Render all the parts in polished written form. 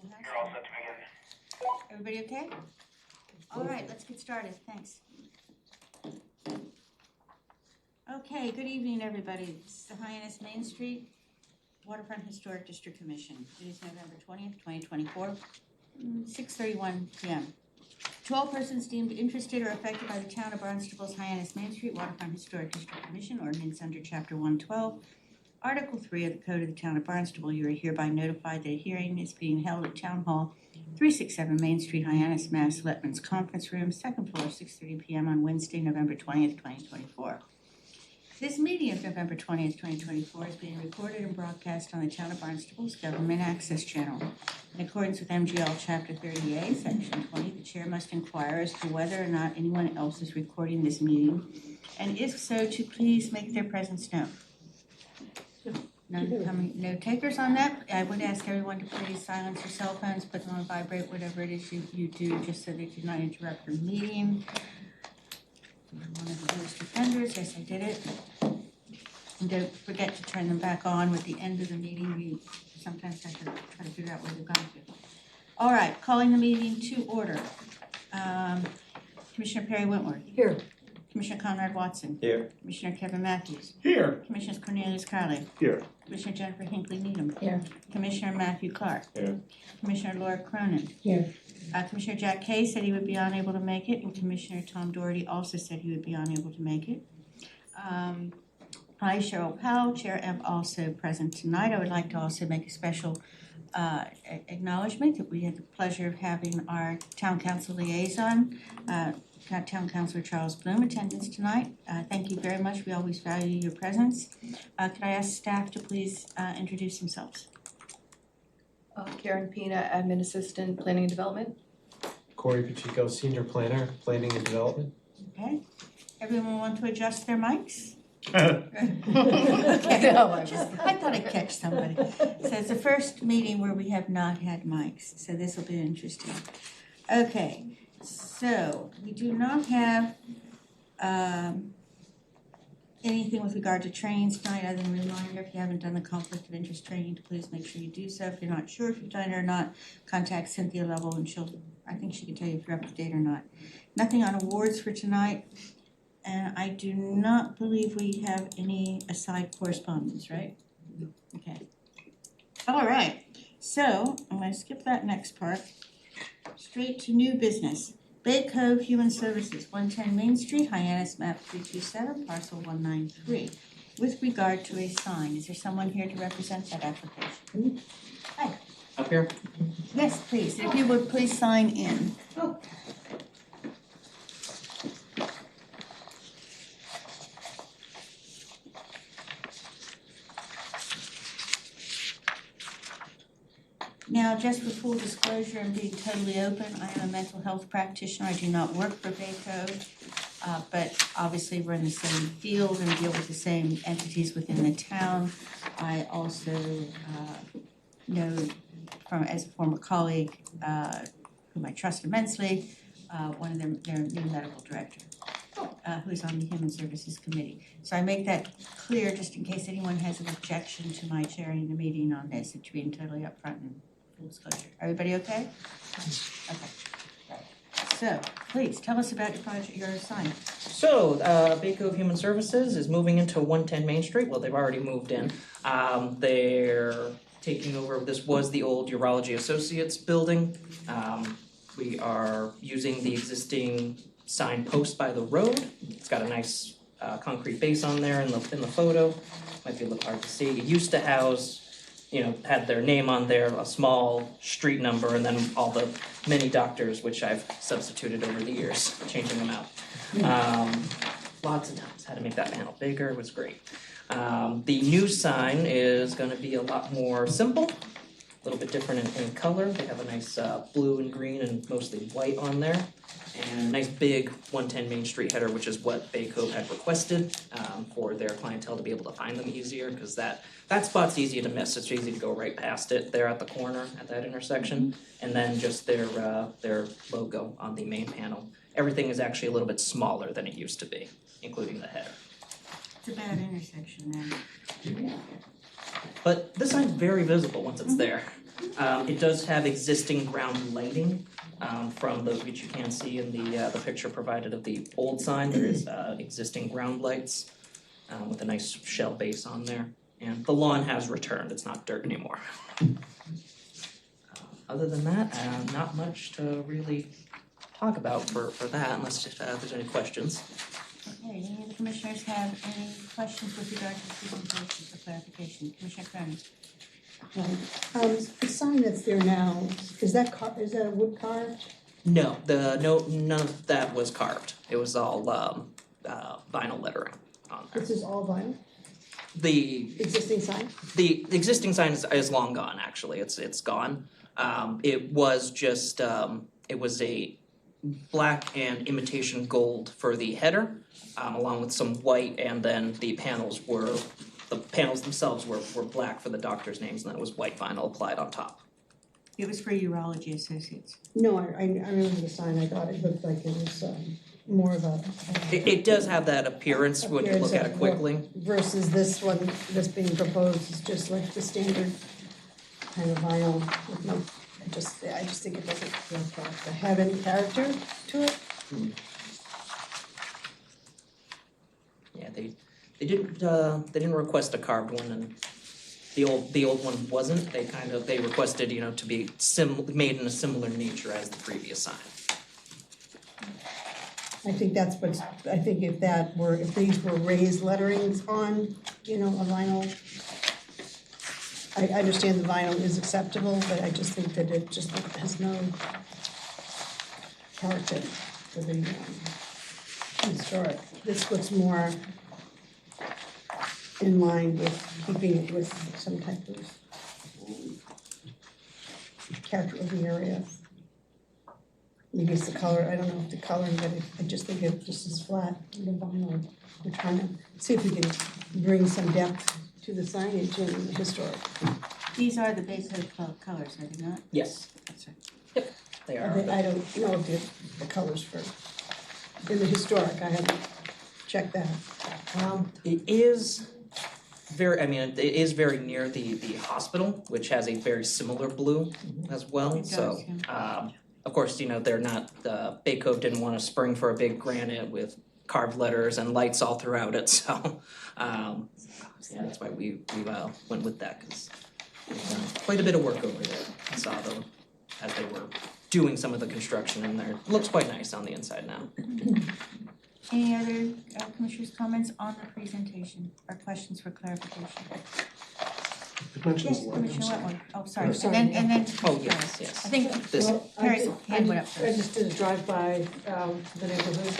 You're all set to begin. Everybody okay? All right, let's get started. Thanks. Okay, good evening, everybody. This is the Hyannis Main Street Waterfront Historic District Commission. It is November 20th, 2024, 6:31 p.m. To all persons deemed interested or affected by the town of Barnstable's Hyannis Main Street Waterfront Historic District Commission ordinance under Chapter 112, Article 3 of the Code of the Town of Barnstable, you are hereby notified that a hearing is being held at Town Hall, 367 Main Street, Hyannis, Mass. Selectmen's Conference Room, 2nd floor, 6:30 p.m. on Wednesday, November 20th, 2024. This meeting of November 20th, 2024 is being recorded and broadcast on the Town of Barnstable's Government Access Channel. In accordance with MGL Chapter 30A, Section 20, the Chair must inquire as to whether or not anyone else is recording this meeting, and if so, to please make their presence known. None coming, no takers on that. I would ask everyone to please silence your cell phones, put them on vibrate, whatever it is you do, just so they do not interrupt the meeting. One of the worst offenders, yes, I did it. And don't forget to turn them back on with the end of the meeting. We sometimes have to try to figure out where they've gone to. All right, calling the meeting to order. Commissioner Perry Wentworth. Here. Commissioner Conrad Watson. Here. Commissioner Kevin Matthews. Here. Commissioner Cornelius Carly. Here. Commissioner Jennifer Hinckley Needham. Here. Commissioner Matthew Clark. Here. Commissioner Laura Cronin. Here. Commissioner Jack Kay said he would be unable to make it, and Commissioner Tom Doherty also said he would be unable to make it. I, Cheryl Powell, Chair, am also present tonight. I would like to also make a special acknowledgement that we had the pleasure of having our Town Council liaison, Town Councilor Charles Bloom, attendance tonight. Thank you very much. We always value your presence. Could I ask staff to please introduce themselves? Karen Pina, Admin Assistant, Planning and Development. Corey Pacheco, Senior Planner, Planning and Development. Okay. Everyone want to adjust their mics? No, I thought I'd catch somebody. So it's the first meeting where we have not had mics, so this will be interesting. Okay, so we do not have anything with regard to trainings tonight, other than a reminder, if you haven't done the conflict of interest training, to please make sure you do so. If you're not sure if you've done it or not, contact Cynthia Lovell and I think she can tell you if you're up to date or not. Nothing on awards for tonight. And I do not believe we have any aside correspondence, right? Okay. All right, so I'm going to skip that next part. Straight to new business. Bay Cove Human Services, 110 Main Street, Hyannis, map 327, parcel 193. With regard to a sign, is there someone here to represent that application? Hi. Up here? Yes, please. If you would please sign in. Oh. Now, just for full disclosure and being totally open, I am a mental health practitioner. I do not work for Bay Cove, but obviously we're in the same field and deal with the same entities within the town. I also know as a former colleague whom I trust immensely, one of their new medical director, who's on the Human Services Committee. So I make that clear just in case anyone has an objection to my chairing the meeting on this, and to being totally upfront and full disclosure. Everybody okay? Okay. So, please, tell us about your project, your sign. So, Bay Cove Human Services is moving into 110 Main Street. Well, they've already moved in. They're taking over, this was the old Urology Associates building. We are using the existing sign post by the road. It's got a nice concrete base on there in the photo. Might be a little hard to see. It used to house, had their name on there, a small street number, and then all the many doctors, which I've substituted over the years, changing them out. Lots of times, had to make that panel bigger, it was great. The new sign is gonna be a lot more simple, a little bit different in color. They have a nice blue and green and mostly white on there. And a nice big 110 Main Street header, which is what Bay Cove had requested for their clientele to be able to find them easier, because that spot's easy to miss. It's easy to go right past it there at the corner at that intersection, and then just their logo on the main panel. Everything is actually a little bit smaller than it used to be, including the header. It's a bad intersection then. But this sign's very visible once it's there. It does have existing ground lighting, from which you can see in the picture provided of the old sign. There is, existing ground lights, with a nice shell base on there. And the lawn has returned, it's not dirt anymore. Other than that, not much to really talk about for that, unless there's any questions. Okay, any of the commissioners have any questions with regard to the presentation for clarification? Commissioner Kern? The sign that's there now, is that a wood carved? No, none of that was carved. It was all vinyl lettering on there. This is all vinyl, The existing sign? The existing sign is long gone, actually, it's gone. It was just, it was a black and imitation gold for the header, along with some white, and then the panels themselves were black for the doctor's names, and then it was white vinyl applied on top. It was for Urology Associates. No, I remember the sign, I thought it looked like it was more of a. It does have that appearance when you look at it quickly. Versus this one that's being proposed is just like the standard kind of vinyl with no, I just think it doesn't have any character to it. Yeah, they didn't request a carved one, and the old one wasn't. They requested, to be made in a similar nature as the previous sign. I think if these were raised letterings on, a vinyl, I understand the vinyl is acceptable, but I just think that it just has no character for the historic. This looks more in line with keeping it with some type of character of the area. Maybe it's the color, I don't know if the coloring, but I just think it just is flat, the vinyl. We're trying to see if we can bring some depth to the signage and historic. These are the basic colors, are they not? Yes, That's right. they are. I don't know if the colors for, in the historic, I haven't checked that. It is it is very near the hospital, which has a very similar blue as well. It does, So, of course, they're not, Bay Cove didn't want to spring for a big granite with carved letters and lights all throughout it. So, yeah, that's why we went with that, because quite a bit of work over there. I saw them as they were doing some of the construction in there. It looks quite nice on the inside now. Any other commissioners' comments on the presentation or questions for clarification? Yes, Commissioner Wetmore. Oh, sorry. sorry. And then. Oh, yes. I think This, Carrie's hand went up I first. just did a drive-by the neighborhood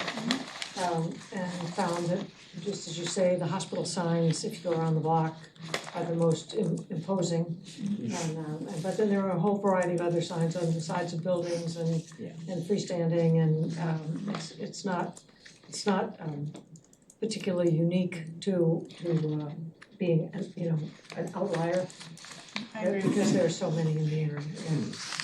and found that, just as you say, the hospital signs, if you go around the block, are the most imposing. And but then there are a whole variety of other signs on the sides of buildings and freestanding, and it's not particularly unique to being an outlier. I agree with Because that. there are so many in the area.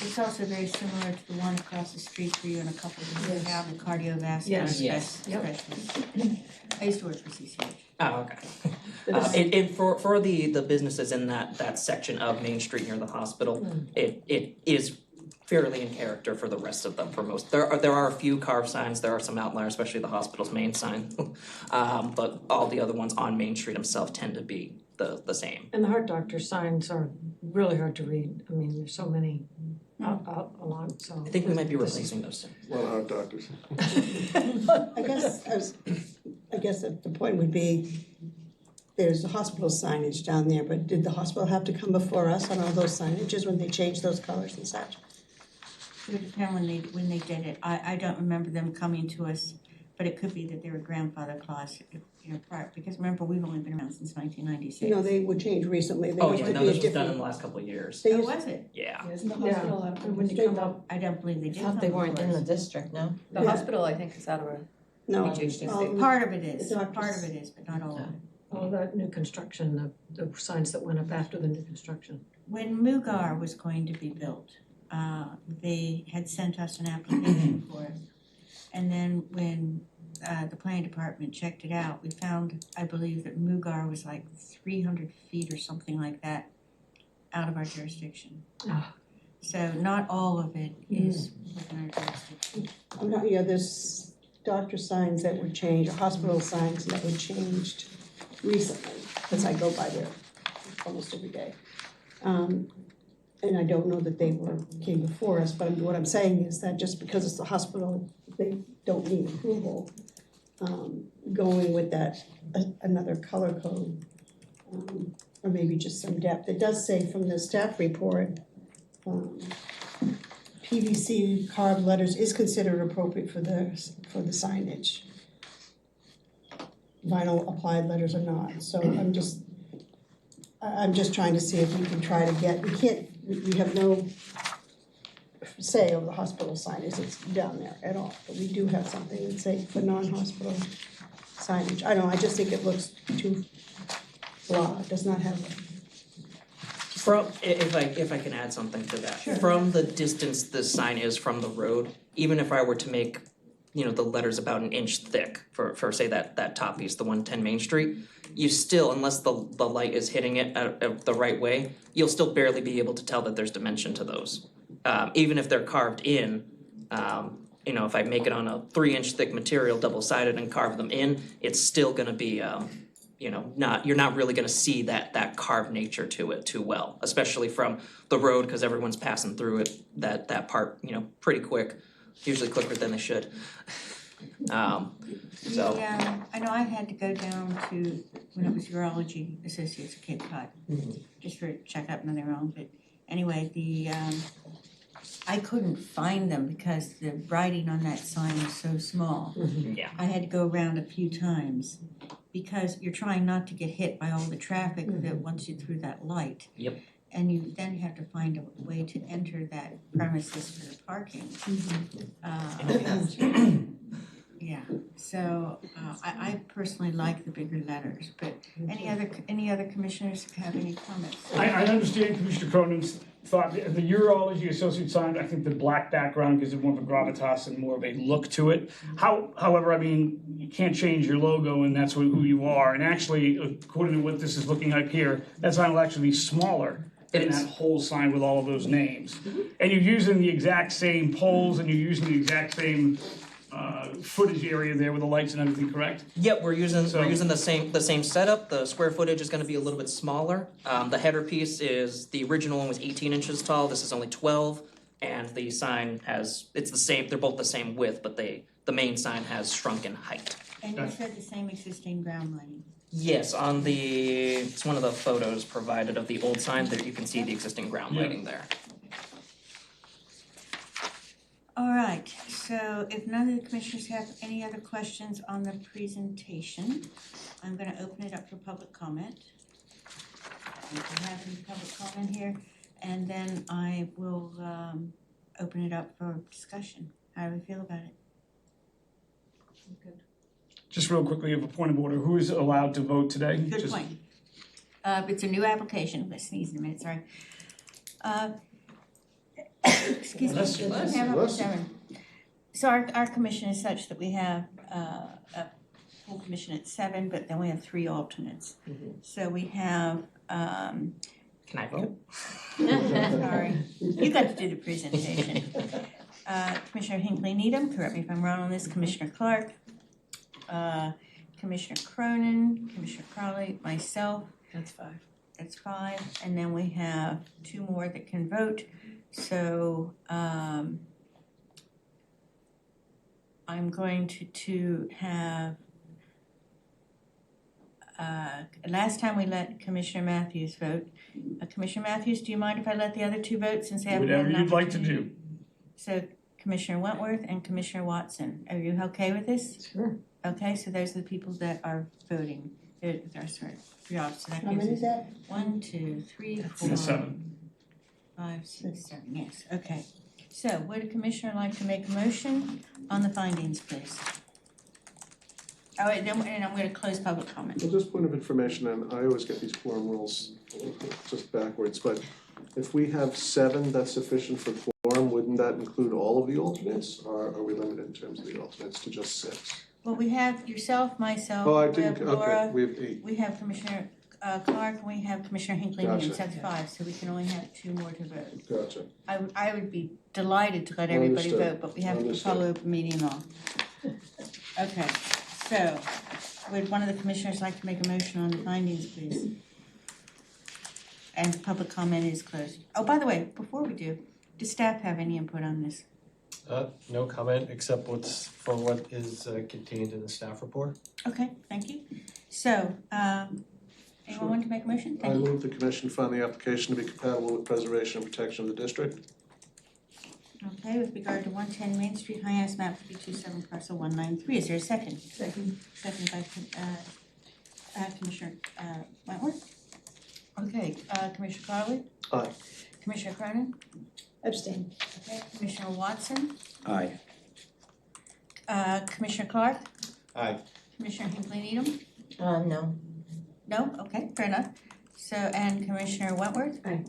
It's also very similar to the one across the street for you and a couple of them Yes. down, the cardiovascular Yes. Yes. Yep. specialist. I used to work for CCH. oh, okay. And for the businesses in that section of Main Street near the hospital, it is fairly in character for the rest of them. For most, there are a few carved signs. There are some outliers, especially the hospital's main sign. But all the other ones on Main Street themselves tend to be the same. And the heart doctor signs are really hard to read. I mean, there's so many out along, so. I think we might be this is- replacing those soon. Well, our doctors. I guess that the point would be, there's a hospital signage down there, but did the hospital have to come before us on all those signages when they changed those colors and such? It would depend when they did it. I don't remember them coming to us, but it could be that they were grandfather clause, prior, because remember, we've only been around since 1996. No, they were changed recently. There Oh used yeah, to no, be a this was done different- in the last couple of years. They Oh, used- was it? Yeah. Isn't the Yeah, hospital when you come up, I don't believe they did. I thought they come weren't in before the us. district, no? The Yeah. hospital, I think, is out of a No. HHC. all the- Part of it is, The doctors- part of it is, but not all of it. all that new construction, the signs that went up after the new construction. When Mugar was going to be built, they had sent us an application for it. And then when the planning department checked it out, we found, I believe, that Mugar was like 300 feet or something like that out of our jurisdiction. Ah. So not all of it is within our jurisdiction. I'm not, yeah, there's doctor signs that were changed, or hospital signs that were changed recently, because I go by there almost every day. And I don't know that they came before us, but what I'm saying is that just because it's a hospital, they don't need approval. Going with that, another color code, or maybe just some depth. It does say from the staff report, PVC carved letters is considered appropriate for the signage. Vinyl applied letters are not, so I'm just trying to see if we can try to get, we have no say over the hospital signage that's down there at all, but we do have something that say for non-hospital signage. I don't know, I just think it looks too blah, it does not have From, if I can add something to that. Sure. From the distance the sign is from the road, even if I were to make, the letters about an inch thick for say that top piece, the 110 Main Street, you still, unless the light is hitting it the right way, you'll still barely be able to tell that there's dimension to those. Even if they're carved in, if I make it on a 3-inch thick material, double-sided, and carve them in, it's still gonna be, you're not really gonna see that carved nature to it too well, especially from the road, because everyone's passing through it, that part, pretty quick, usually quicker than they should. So. I know I had to go down to, when it was Urology Associates of Cape Cod, just for a checkup and their own, but anyway, I couldn't find them because the writing on that sign was so small. Yeah. I had to go around a few times because you're trying not to get hit by all the traffic that wants you through that light. Yep. And you then have to find a way to enter that premises for the parking. Yeah, so I personally like the bigger letters, but any other commissioners have any comments? I understand Commissioner Cronin's thought, the Urology Associate sign, I think the black background gives it more of a gravitas and more of a look to it. However, I mean, you can't change your logo and that's who you are. And actually, according to what this is looking like here, that sign will actually be smaller than that whole sign with all of those names. And you're using the exact same poles and you're using the exact same footage area there with the lights and everything, correct? Yep, we're using the same setup. The square footage is gonna be a little bit smaller. The header piece the original one was 18 inches tall, this is only 12, and the sign it's the same, they're both the same width, but the main sign has shrunk in height. And you said the same existing ground lighting? Yes, it's one of the photos provided of the old sign, there you can see the existing ground lighting there. All right, so if none of the commissioners have any other questions on the presentation, I'm gonna open it up for public comment. If you have any public comment here, and then I will open it up for discussion. How do we feel about it? Just real quickly, of a point of order, who is allowed to vote today? Good Just- point. It's a new application, let's sneeze in a minute, sorry. Excuse me. Bless you. We have up to 7. So our commission is such that we have a full commission at 7, but then we have 3 alternates. So we have, Can I vote? sorry, you got to do the presentation. Commissioner Hinckley Needham, correct me if I'm wrong on this, Commissioner Clark, Commissioner Cronin, Commissioner Crowley, myself. That's 5. That's 5, and then we have 2 more that can vote. So I'm going to have, last time we let Commissioner Matthews vote. Commissioner Matthews, do you mind if I let the other 2 vote since they haven't had an Whatever you'd like to opportunity? do. So Commissioner Wentworth and Commissioner Watson, are you okay with this? Sure. Okay, so those are the people that are voting. Sorry, 3 off, so that How gives many us is that? 1, 2, 3, 4. The 7. 5, 6, 7, yes, okay. So would a commissioner like to make a motion on the findings, please? Oh, and I'm gonna close public comment. Well, just point of information, and I always get these quorum rules just backwards, but if we have 7, that's sufficient for quorum, wouldn't that include all of the alternates? Or are we limited in terms of the alternates to just 6? Well, we have yourself, myself, Oh, I we have didn't, Laura, okay, we have 8. we have Commissioner Clark, and we have Commissioner Hinckley, Gotcha. and that's 5, so we can only have 2 more to vote. Gotcha. I would be delighted to let everybody Understood. vote, but we have to Understood. follow open meeting law. Okay, so would one of the commissioners like to make a motion on the findings, please? And public comment is closed. Oh, by the way, before we do, does staff have any input on this? No comment except what is contained in the staff report. Okay, thank you. So, anyone want to make a motion? I Thank you. move the commission find the application to be compatible with preservation and protection of the district. Okay, with regard to 110 Main Street, Hyannis, map 327, parcel 193. Is there a second? Second. Second by Commissioner Wentworth. Okay, Commissioner Carley? Aye. Commissioner Cronin? Abstain. Okay, Commissioner Watson? Aye. Commissioner Clark? Aye. Commissioner Hinckley Needham? No. No? Okay, fair enough. So, and Commissioner Wentworth? Aye.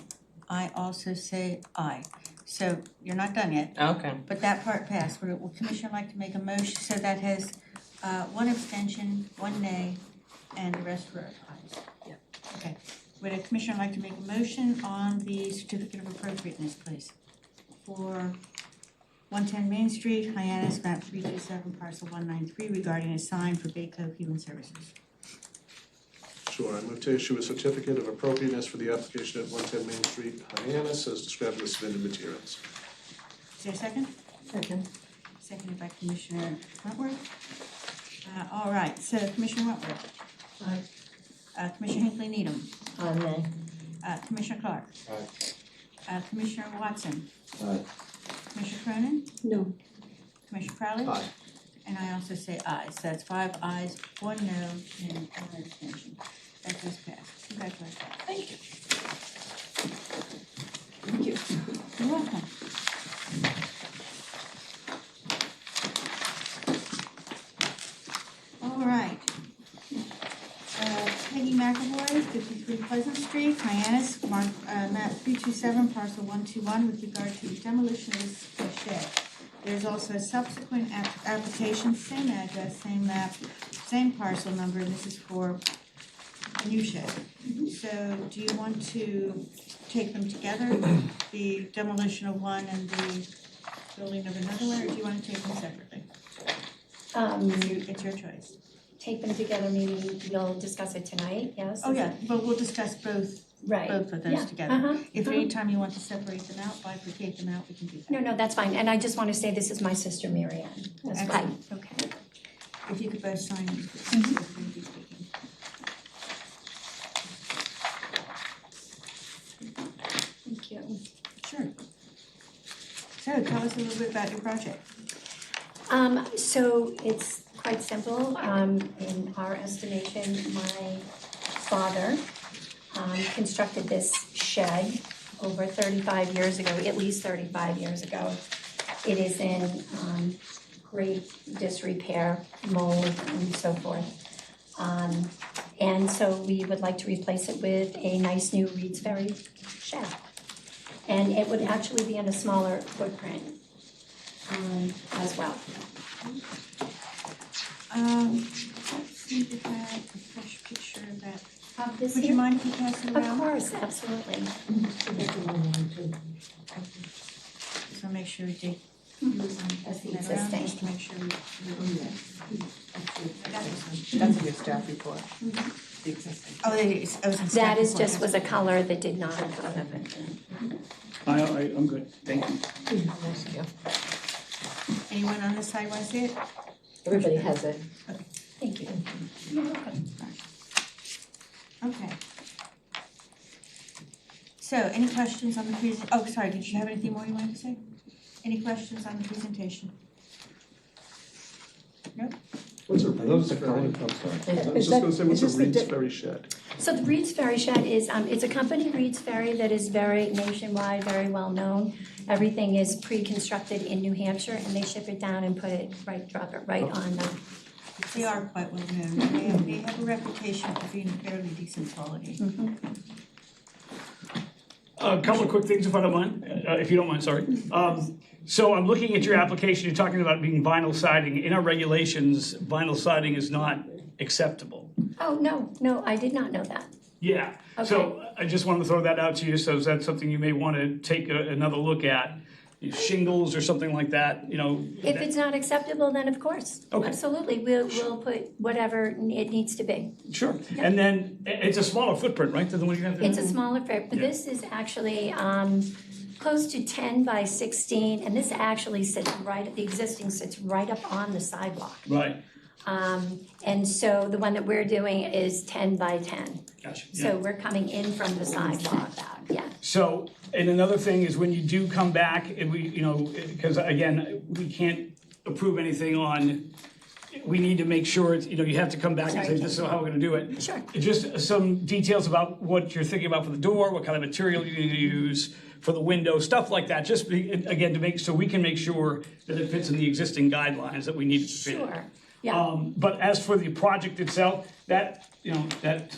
I also say aye. So, you're not done yet, Okay. but that part passed. Would Commissioner like to make a motion? So that has 1 abstention, 1 nay, and the rest were ayes. Yep. Okay. Would a commissioner like to make a motion on the certificate of appropriateness, please? For 110 Main Street, Hyannis, map 327, parcel 193, regarding a sign for Bayco Human Services. Sure, I move to issue a certificate of appropriateness for the application at 110 Main Street, Hyannis, as described in the submitted materials. Is there a second? Second. Seconded by Commissioner Wentworth. All right, so Commissioner Wentworth. Aye. Commissioner Hinckley Needham. Nay. Commissioner Clark. Aye. Commissioner Watson. Aye. Commissioner Cronin. No. Commissioner Crowley. Aye. And I also say aye. So that's 5 ayes, 1 no, and 1 abstention. That goes passed. Congratulations. Thank you. Thank you. You're welcome. All right. Peggy McAvoy, 53 Pleasant Street, Hyannis, map 327, parcel 121, with regard to demolition of this shed. There's also a subsequent application, same address, same map, same parcel number, and this is for a new shed. So do you want to take them together, the demolition of one and the building of another one, or do you want to take them separately? It's your choice. Take them together, maybe you'll discuss it tonight, yes? Oh, yeah, but we'll discuss both Right. of those Yeah. together. If anytime you want to separate them out, bifurcate them out, we can do that. No, that's fine, and I just want to say this is my sister Mary Ann as well. Excellent. Okay. If you could both sign. Thank you. Sure. So tell us a little bit about your project. So it's quite simple. In our estimation, my father constructed this shed over 35 years ago, at least 35 years ago. It is in great disrepair, mold, and so forth. And so we would like to replace it with a nice new Reed's Ferry shed. And it would actually be in a smaller footprint as well. Let's see if I have a fresh picture of that. Of this Would you here? mind if you pass it around? Of course, absolutely. Just wanna make sure we take. That's the existing. Just to make sure we. I got this one. That's in your staff report. The existing. Oh, it is, I was in staff That is report. just was a color that did not come of it. I'm good, thank you. Anyone on this side want to see it? Everybody has it. Thank you. Okay. So, any questions on the oh, sorry, did you have anything more you wanted to say? Any questions on the presentation? No? What's a Are those Reed's the Ferry? kind? I'm sorry. I was just gonna say, what's a Reed's Ferry shed? So the Reed's Ferry Shed is, it's a company, Reed's Ferry, that is very nationwide, very well known. Everything is pre-constructed in New Hampshire, and they ship it down and drop it right on the. They are quite well known. They have a reputation for being fairly decent quality. A couple of quick things if I don't mind, if you don't mind, sorry. So I'm looking at your application, you're talking about being vinyl siding. In our regulations, vinyl siding is not acceptable. Oh, no, I did not know that. Yeah, so I just wanted to throw that out to you, so is that something you may want to take another look at? Shingles or something like that, you know? If it's not acceptable, then of course, Okay. absolutely, we'll put whatever it needs to be. Sure, and then it's a smaller footprint, right, than the one you have there? It's a smaller footprint, but this is actually close to 10 by 16, and this actually sits right, the existing sits right up on the sidewalk. Right, And so the one that we're doing is 10 by 10. gotcha, So we're coming in from the sidewalk, yeah. So, and another thing is when you do come back, and we, you know, because again, we can't approve anything on, we need to make sure, it's, you know, you have to come back and say, this is how we're gonna do it. Sure. Just some details about what you're thinking about for the door, what kind of material you need to use for the window, stuff like that, just again, to make, so we can make sure that it fits in the existing guidelines that we need it to fit. Sure, yeah. But as for the project itself, that, you know, that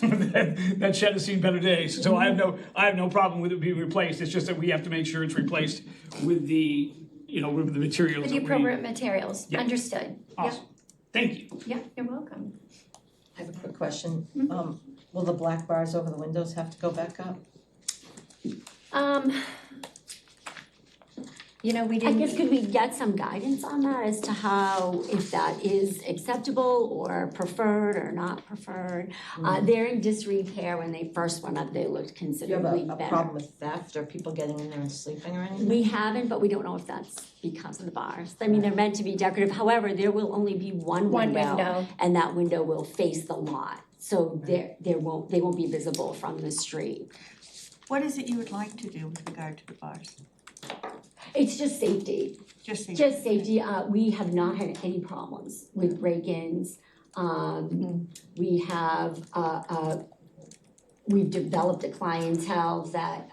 that shed has seen better days. So I have no problem with it being replaced. It's just that we have to make sure it's replaced with the, you know, with the materials. With the that appropriate materials, Yeah. understood. Awesome. Thank you. Yeah, you're welcome. I have a quick question. Will the black bars over the windows have to go back up? You know, we I didn't. guess could we get some guidance on that as to how, if that is acceptable or preferred or not preferred? They're in disrepair. When they first went up, they looked Do you have considerably a better. problem with theft or people getting in there and sleeping or anything? We haven't, but we don't know if that's because of the bars. I mean, they're meant to be decorative. However, there will only be one window. And that window will face the lot. So they won't be visible from the street. What is it you would like to do with regard to the bars? It's just safety. Just safety. Just safety. We have not had any problems with break-ins. We have, we've developed a clientele that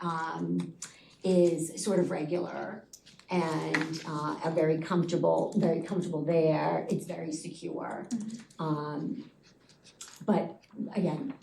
is sort of regular and are very comfortable there. It's very secure. But again,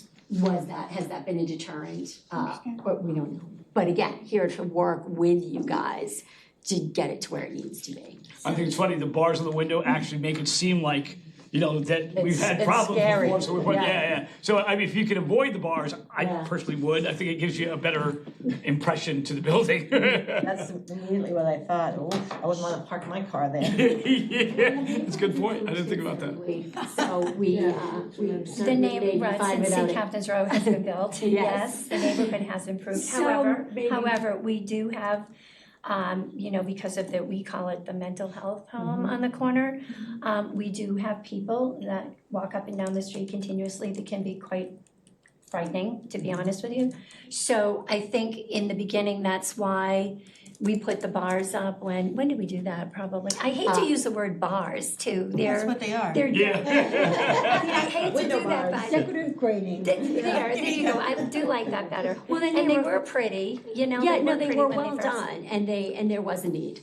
has that been a deterrent? Or we don't know. But again, here to work with you guys to get it to where it needs to be. I think it's funny, the bars on the window actually make it seem like, you know, that we've had It's problems scary. before, so we put, Yeah. yeah. So, I mean, if you can avoid the bars, I Yeah. personally would. I think it gives you a better impression to the building. That's immediately what I thought. Oh, I wouldn't want to park my car there. Yeah, that's a good point. I didn't think about that. So we The certainly neighborhood, fine since without St. it. Captain's Row has been built, yes, the neighborhood has improved. So maybe- However, we do have, you know, because of we call it the mental health home on the corner, we do have people that walk up and down the street continuously that can be quite frightening, to be honest with you. So I think in the beginning, that's why we put the bars up when did we do that? Probably, I hate to use the word bars too, That's what they are. they're, Yeah. I hate to Window do that, bars. but Decorative grading. there you go, I do like that better. Well, then And they they were- were pretty, you know, Yeah, they no, were they pretty were when they well first. done, and there was a need.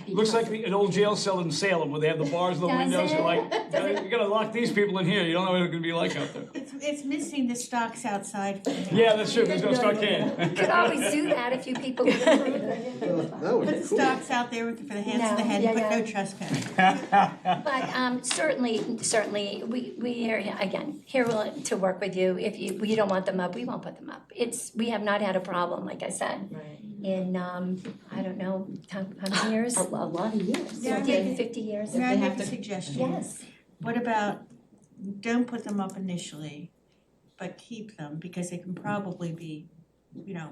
Looks like an old jail cell in Salem where they have the bars in the Does windows. You're it? like, you gotta lock these people in here. You don't know what it's gonna be like out there. It's missing the stocks outside. Yeah, that's true. There's no stock in. Could always do that if you people would approve it. That would Put be the cool. stocks out there for the hands of the No, head, yeah, but yeah. no trespass. But certainly, we are, again, here to work with you. If you don't want them up, we won't put them up. We have not had a problem, like I said, in, I don't know, how many years? A lot of years. Yeah, I 50 years. May I make a suggestion? Yes. What about, don't put them up initially, but keep them, because they can probably be, you know,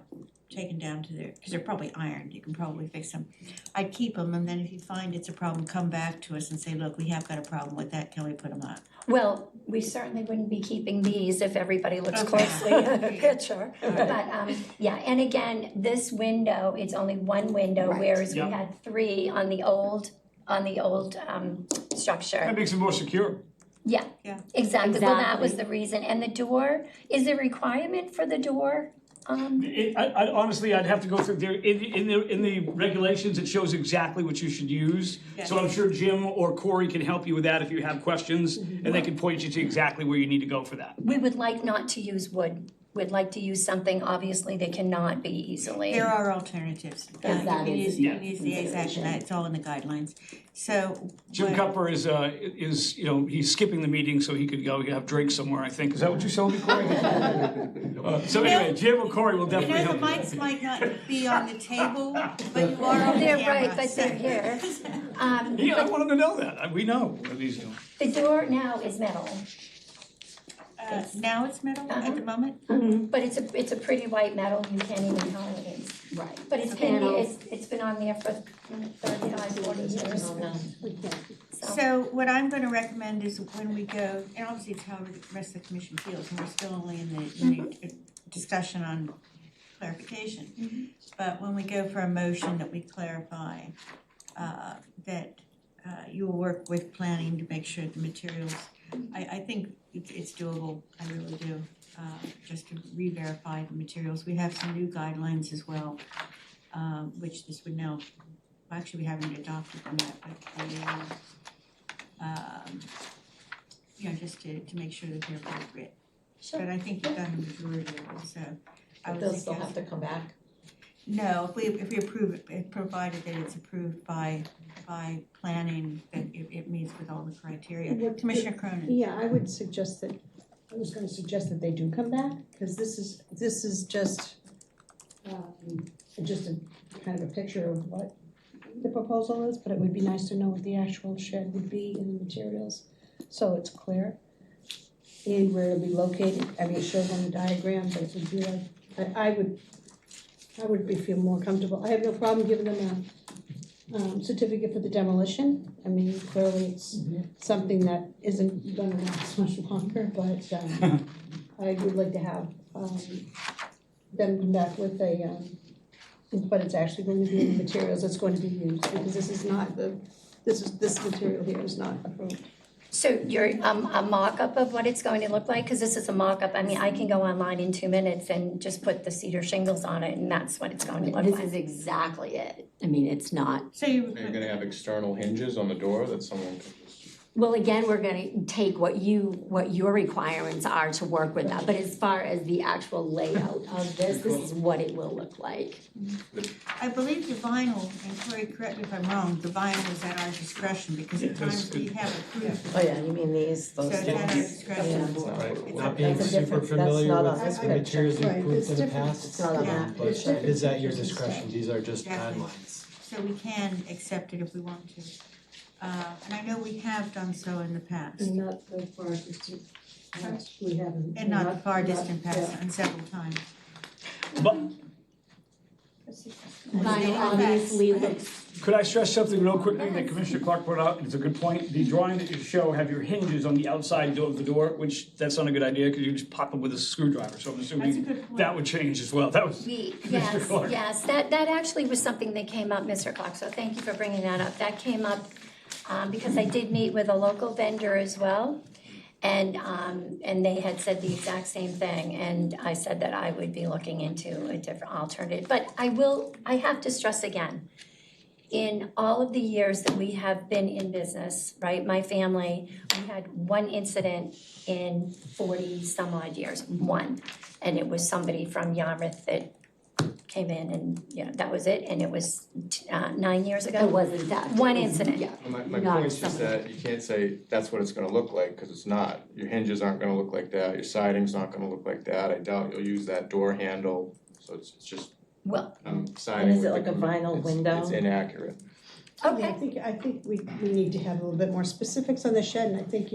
taken down to because they're probably ironed, you can probably fix them. I'd keep them, and then if you find it's a problem, come back to us and say, look, we have got a problem with that, can we put them up? Well, we certainly wouldn't be keeping these if everybody looks Okay. closely at the picture. But, yeah, and again, this window, it's only one window, Right. whereas we Yeah. had three on the old structure. That makes it more secure. Yeah, Yeah. exactly. Well, that was Exactly. the reason. And the door, is there a requirement for the door? I honestly, I'd have to go through there, in the regulations, it shows exactly what you should use. So I'm sure Jim or Corey can help you with that if you have questions, and they can point you to exactly where you need to go for that. We would like not to use wood. would like to use something, obviously they cannot be easily. There are alternatives. Because that It is is, it is the exact, it's all in the guidelines. So. Jim what- Cupper is, he's skipping the meeting so he could go have drinks somewhere, I think. Is that what you told me, Corey? So anyway, Jim or Corey will definitely The help you. mics might not be on the table, but you are on the They're camera. right, but they're here. Yeah, I want him to know that. We know what these do. The door now is metal, Now it's metal at the moment? but it's a pretty white metal, you can't even tell it is. Right. But it's been, it's been on there for 35, 40 years. So what I'm gonna recommend is when we go, and obviously it's how the rest of the commission feels, and we're still only in the discussion on clarification. But when we go for a motion that we clarify, that you will work with planning to make sure the materials, I think it's doable, I really do, just to re-verify the materials. We have some new guidelines as well, which this would now, actually we haven't adopted them yet, but just to make sure that they're appropriate. But I think you've done the majority of them, so I would They'll still suggest. have to come back. No, if we approve it, provided that it's approved by planning, that it meets with all the criteria. What- Commissioner Cronin? Yeah, I was gonna suggest that they do come back, because this is just a kind of a picture of what the proposal is, but it would be nice to know what the actual shed would be in the materials, so it's clear. And where it'll be located, I mean, it shows on the diagram, but it would be like, I would feel more comfortable. I have no problem giving them a certificate for the demolition. I mean, clearly it's something that isn't gonna last much longer, but I would like to have them come back with a, but it's actually going to be in the materials that's going to be used, because this is not this material here is not approved. So you're, a mock-up of what it's going to look like, because this is a mock-up, I mean, I can go online in 2 minutes and just put the cedar shingles on it, and that's what it's going to look This like. is exactly it. I mean, it's not, So you, Are you gonna have external hinges on the door that someone can just? well, again, we're gonna take what your requirements are to work with that. But as far as the actual layout of this is what it will look like. I believe the vinyl, and Corey, correct me if I'm wrong, the vinyl is at our discretion, because at times we have approved. Oh, yeah, you mean these, So those it's at our things? discretion. Right, It's not a- being That's a super different- that's familiar not with on this the picture. materials you Right, approved it's in the different. past. It's not on Yeah. that. But It's it is at your different. discretion, these are just Definitely. guidelines. So we can accept it if we want to. And I know we have done so in the past, And not the far distant past, we haven't. and not the far distant past, and several times. But Vinyl obviously looks, could I stress something real quickly that Commissioner Clark brought out? It's a good point. The drawing that you show have your hinges on the outside door of the door, which that's not a good idea because you just pop them with a screwdriver. So I'm That's a assuming good point. that would change as well. That was Yes, Clark. yes, that actually was something that came up, Mr. Clark, so thank you for bringing that up. That came up because I did meet with a local vendor as well, and they had said the exact same thing, and I said that I would be looking into a different alternative. But I have to stress again, in all of the years that we have been in business, right, my family, we had one incident in 40 some odd years, one. And it was somebody from Yarmouth that came in and, that was it, and it was 9 years ago. it wasn't that. One it was- incident. Yeah. My Not point's just somebody. that you can't say that's what it's gonna look like, cause it's not. Your hinges aren't gonna look like that, your siding's not gonna look like that, I doubt you'll use that door handle, so it's just, Well, I'm siding is with it the like a vinyl it's- window? It's inaccurate. okay, I think we need to have a little bit more specifics on the shed, and I think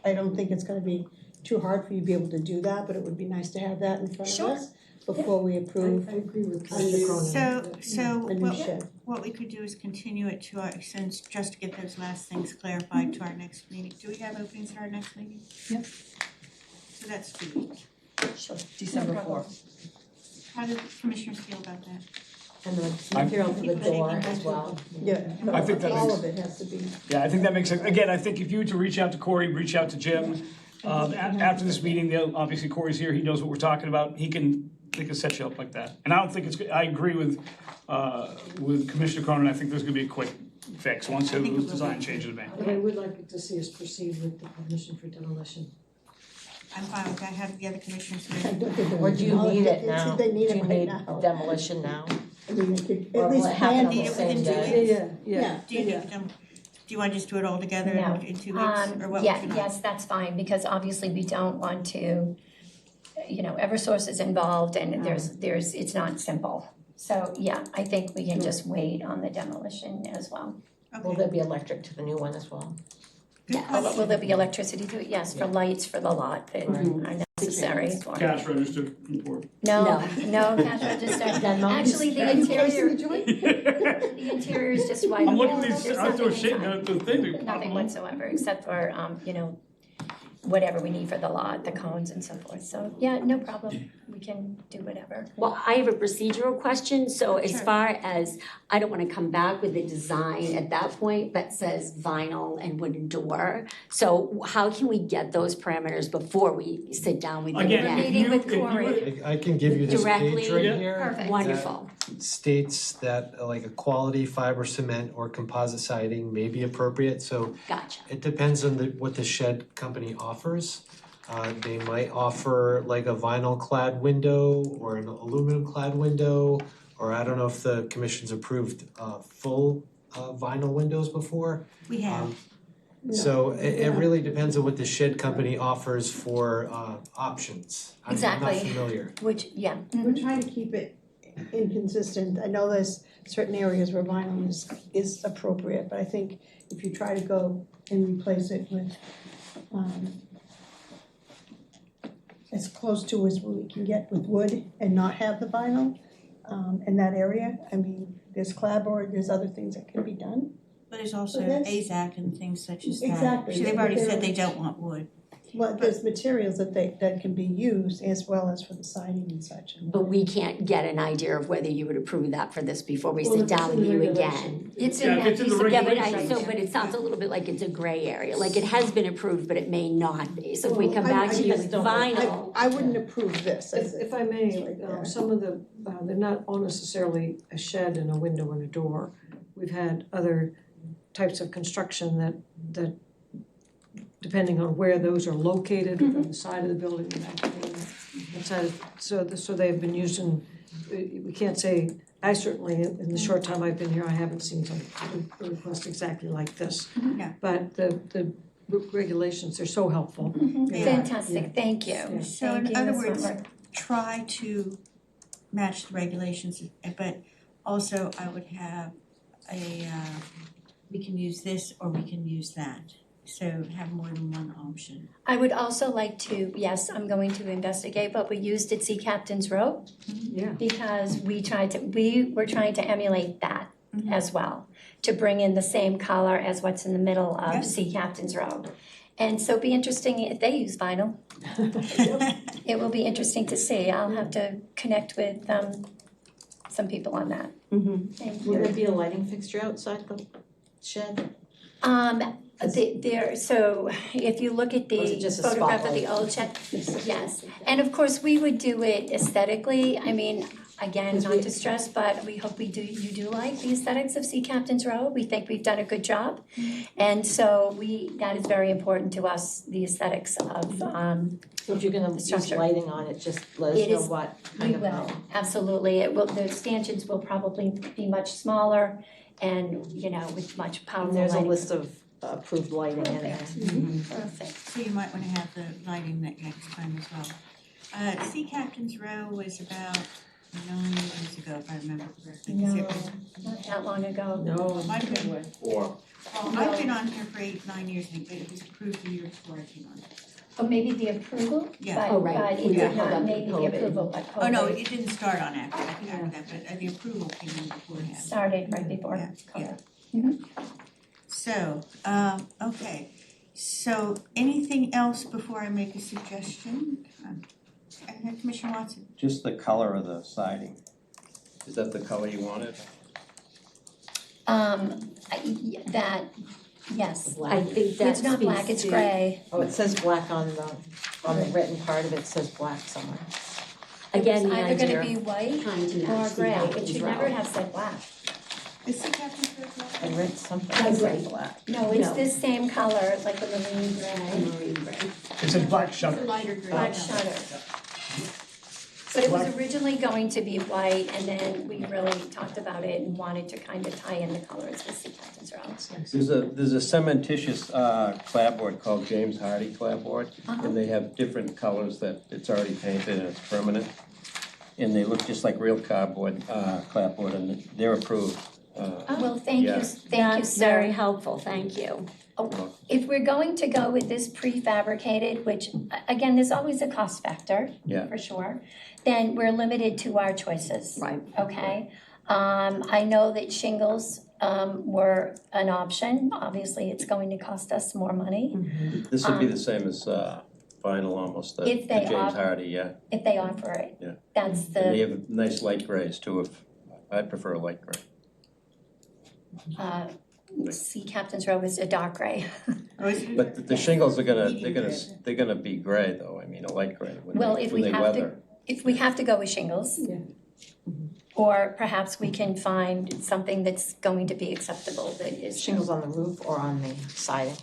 I don't think it's gonna be too hard for you to be able to do that, but it would be nice to have that in front of Sure. us before we approve I agree with a Commissioner Cronin. So new shed. what we could do is continue it to our, since, just to get those last things clarified to our next meeting. Do we have openings at our next meeting? Yep. So that's 2 weeks. sure. December No problem. 4th. How do commissioners feel about that? And the material for the door as well. Yeah, I think that all makes- of it has to be. Yeah, I think that makes sense. Again, I think if you were to reach out to Corey, reach out to Jim, after this meeting, obviously Corey's here, he knows what we're talking about, they can set you up like that. And I don't think I agree with Commissioner Cronin, I think there's gonna be a quick fix once those design changes are made. But I would like to see us proceed with the permission for demolition. I'm fine with that, have the other commissioners I do. don't think Or do you they- need it they- now? They need Do it you right need now. demolition now? I mean, they could Or at will least it happen plan on Need the it for it. within same 2 day? weeks? Yeah, Do you need them, do you wanna just do it all together No. in 2 weeks, or what would Yeah, you like? yes, that's fine, because obviously we don't want to, Eversource is involved and there's, it's not simple. So, yeah, I think we can just wait on the demolition as well. Will Okay, there be electric to the new one as well? good Will question. there be electricity to it? Yes, for lights for the lot that are necessary for it. Cash register report. No cash register. Actually, the interior, the interior is just white. I'm looking at these There's outdoor nothing shit, inside. the thing, they pop Nothing them up. whatsoever, except for, whatever we need for the lot, the cones and so forth. So, yeah, no problem. We can do whatever. Well, I have a procedural question, so as Sure. far as, I don't wanna come back with a design at that point that says vinyl and wooden door. So how can we get those parameters before we sit down with you Again, again? if Meeting you, with if you, Corey. I can give you this Directly? page right Yeah. here. Perfect. Wonderful, That states that like a quality fiber cement or composite siding may be appropriate, so gotcha. it depends on what the shed company offers. They might offer like a vinyl clad window or an aluminum clad window, or I don't know if the commission's approved full vinyl windows before. We have, So it really depends on what the shed company offers for options. I'm not Exactly. familiar. Which, yeah. we're trying to keep it inconsistent. I know there's certain areas where vinyl is appropriate, but I think if you try to go and replace it with, as close to as we can get with wood and not have the vinyl, in that area, I mean, there's clapboard, there's other things that can be done. but there's also But AZAC and things such as that. Exactly. So they've already said they don't want wood. Well, there's materials that can be used as well as for the siding and such. But we can't get an idea of whether you would approve that for this before we Well, sit if it's down in with the you regulation. again. It's Yeah, in if that it's in piece the of Yeah, but regulations. but it sounds a little bit like it's a gray area, like it has been approved, but it may not be. So if we come Well, back to you just with don't- vinyl, I wouldn't approve this. If I may, Right there. some of the, they're not all necessarily a shed and a window and a door. We've had other types of construction that depending on where those are located, on the side of the building, so they've been used in, we can't say, I certainly, in the short time I've been here, I haven't seen some request exactly like this. Yeah. But the regulations, they're so helpful. They are. Fantastic, thank you. Yeah. So Thank in you, other Ms. words, Wentworth. try to match the regulations, but also I would have we can use this or we can use that. So have more than one option. I would also like to, yes, I'm going to investigate what we used at Sea Captain's Row. Yeah. Because we were trying to emulate that Mhm. as well, to bring in the same color as what's in the middle of Yes. Sea Captain's Row. And so it'd be interesting if they use vinyl. It will be interesting to see. I'll have to connect with some people on that. Thank Will you. there be a lighting fixture outside the shed? So if you look at Or is it the just a photograph of the spotlight? old shed, yes. And of course, we would do it aesthetically. I mean, again, not to stress, but we hope you do like the aesthetics of Sea Captain's Row. We think we've done a good job. And so that is very important to us, the aesthetics of, So if you're gonna use structure. lighting on it, just let us It know is- what we kind of will, lighting. absolutely. The stanchions will probably be much smaller and, with much powerful And there's a lighting. list of approved lighting in there. Perfect. So you might want to have the lighting next time as well. Sea Captain's Row was about 9 years ago, if I remember correctly. 'Cause it was- Not that long ago. No. Might have been, Or well, I've been on here for 9 years, I think, but it was approved the year before I came on. Or maybe the approval, Yeah. Oh, right. but it Yeah. did not, maybe the COVID. approval, but Oh, no, COVID it didn't start on after that, but the approval came in beforehand. started right before Yeah, COVID. So, okay, so anything else before I make a suggestion? Commissioner Watson? Just the color of the siding. Is that the color you wanted? Yes. I think that It's not black, speaks it's to- gray. Oh, it says black on the written part of it, says black somewhere. Again, the It's either idea gonna be of white trying to or match the gray. It Captain's should Row. never have said black. Is Sea Captain's Row black? I read something I that said agree. black. No, it's No. this same color, like the marine gray. Marine gray. It says black shutter. Lighter green. Black shutter. But it was originally going to be white, and then we really talked about it and wanted to kind of tie in the colors with Sea Captain's Row. There's a cementitious clapboard called James Hardy clapboard, and they have different colors that it's already painted and it's permanent. And they look just like real cardboard, clapboard, and they're approved. Well, thank you, That's very sir. helpful, thank you. If we're going to go with this prefabricated, which, again, there's always a cost factor, Yeah. for sure, then we're limited to our choices. Right. Okay? I know that shingles were an option. Obviously, it's going to cost us more money This would be the same as vinyl almost, the If they James offer- Hardy, yeah. if they offer it. Yeah. That's And they the, have nice light grays too, I prefer a light gray. Sea Captain's Row is a dark gray. But the shingles are they're gonna be gray though, I mean, a light gray Well, if when we they have to, weather. if we have to go with shingles. Yeah. Or perhaps we can find something that's going to be acceptable that is. Shingles on the roof or on the siding?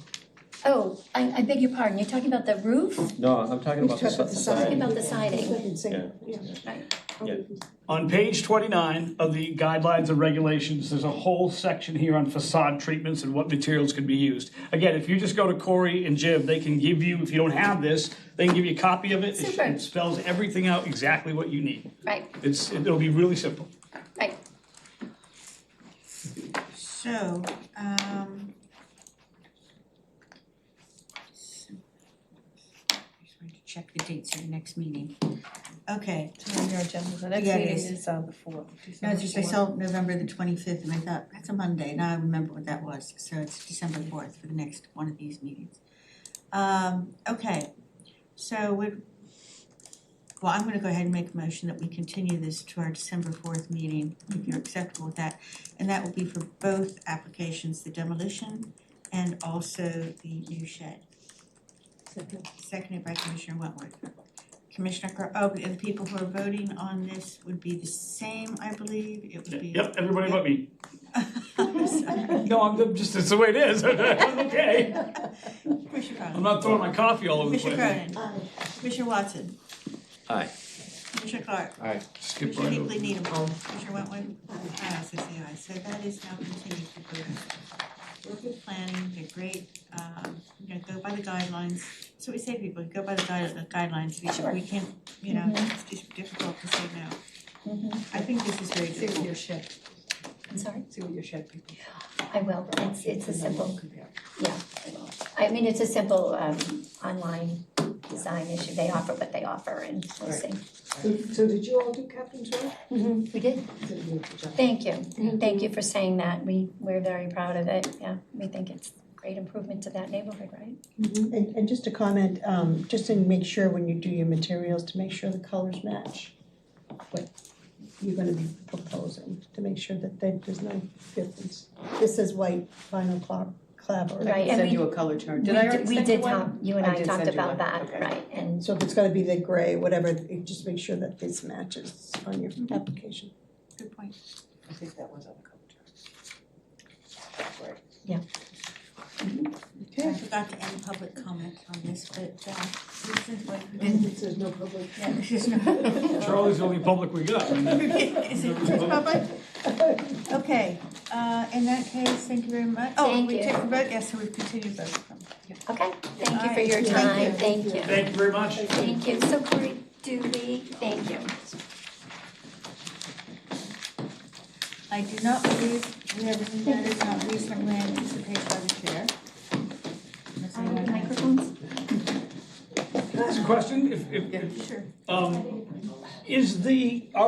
Oh, I beg your pardon, you're talking about the roof? No, I'm talking about the Talking siding. about the siding, right. On page 29 of the guidelines and regulations, there's a whole section here on facade treatments and what materials can be used. Again, if you just go to Corey and Jim, they can give you, if you don't have this, they can give you a copy of it. Super. It spells everything out exactly what you need. Right, It'll be really simple. right. So, just want to check the dates of the next meeting. Okay, So on your agenda, the next Yeah, it meeting is. is the 4th. no, it's just I saw November the 25th and I thought, that's a Monday, now I remember what that was. So it's December 4th for the next one of these meetings. Okay, so well, I'm gonna go ahead and make a motion that we continue this to our December 4th meeting, if you're acceptable with that. And that will be for both applications, the demolition and also the new shed. Seconded by Commissioner Wentworth. Commissioner, and the people who are voting on this would be the same, I believe, it would be. Yep, everybody but me. No, I'm just, it's the way it is. Okay. Commissioner I'm Cronin. not throwing my coffee all over the Commissioner place. Cronin. Commissioner Watson. Aye. Commissioner Clark. Aye. Skip Commissioner right over. Hinckley Needham. Commissioner Wentworth. So say aye. So that is now continued for both. Work with planning, they're great, go by the guidelines. So we say to people, go by the guidelines, we can't, it's just difficult to say no. I think this is very See what difficult. your shed, I'm sorry? see what your shed people. I will, it's a simple, yeah, I will. I mean, it's a simple, online design issue, they offer what they offer and we'll see. So did you all do Captain's Row? We did, Did you? Good job. thank you for saying that, we're very proud of it, yeah, we think it's a great improvement to that neighborhood, right? And just a comment, just to make sure when you do your materials, to make sure the colors match what you're gonna be proposing, to make sure that there's no difference. This is white vinyl clapboard. Right, I can and send we- you a color chart. Did I already We send did you one? talk, you and I did talked send you about one. that, Okay. right, and So if it's gonna be the gray, whatever, just make sure that this matches on your application. Good point. I think that was on the color chart. Right. I forgot to end public comment on this, but, this is what, It says no public. yeah, this is no. Charlie's the only public we got. Is it public? Okay, in that case, thank you very much. Oh, Thank we you. take the vote, yes, so we've continued both of them. okay, thank you for Alright, your thank time, you. thank you. Thank you very much. Thank you. So Corey, do we, thank you. I do not believe we have anything that is not reasonably anticipated by the chair. Unless anyone has- Microphones? Can I ask a question? If, Sure. are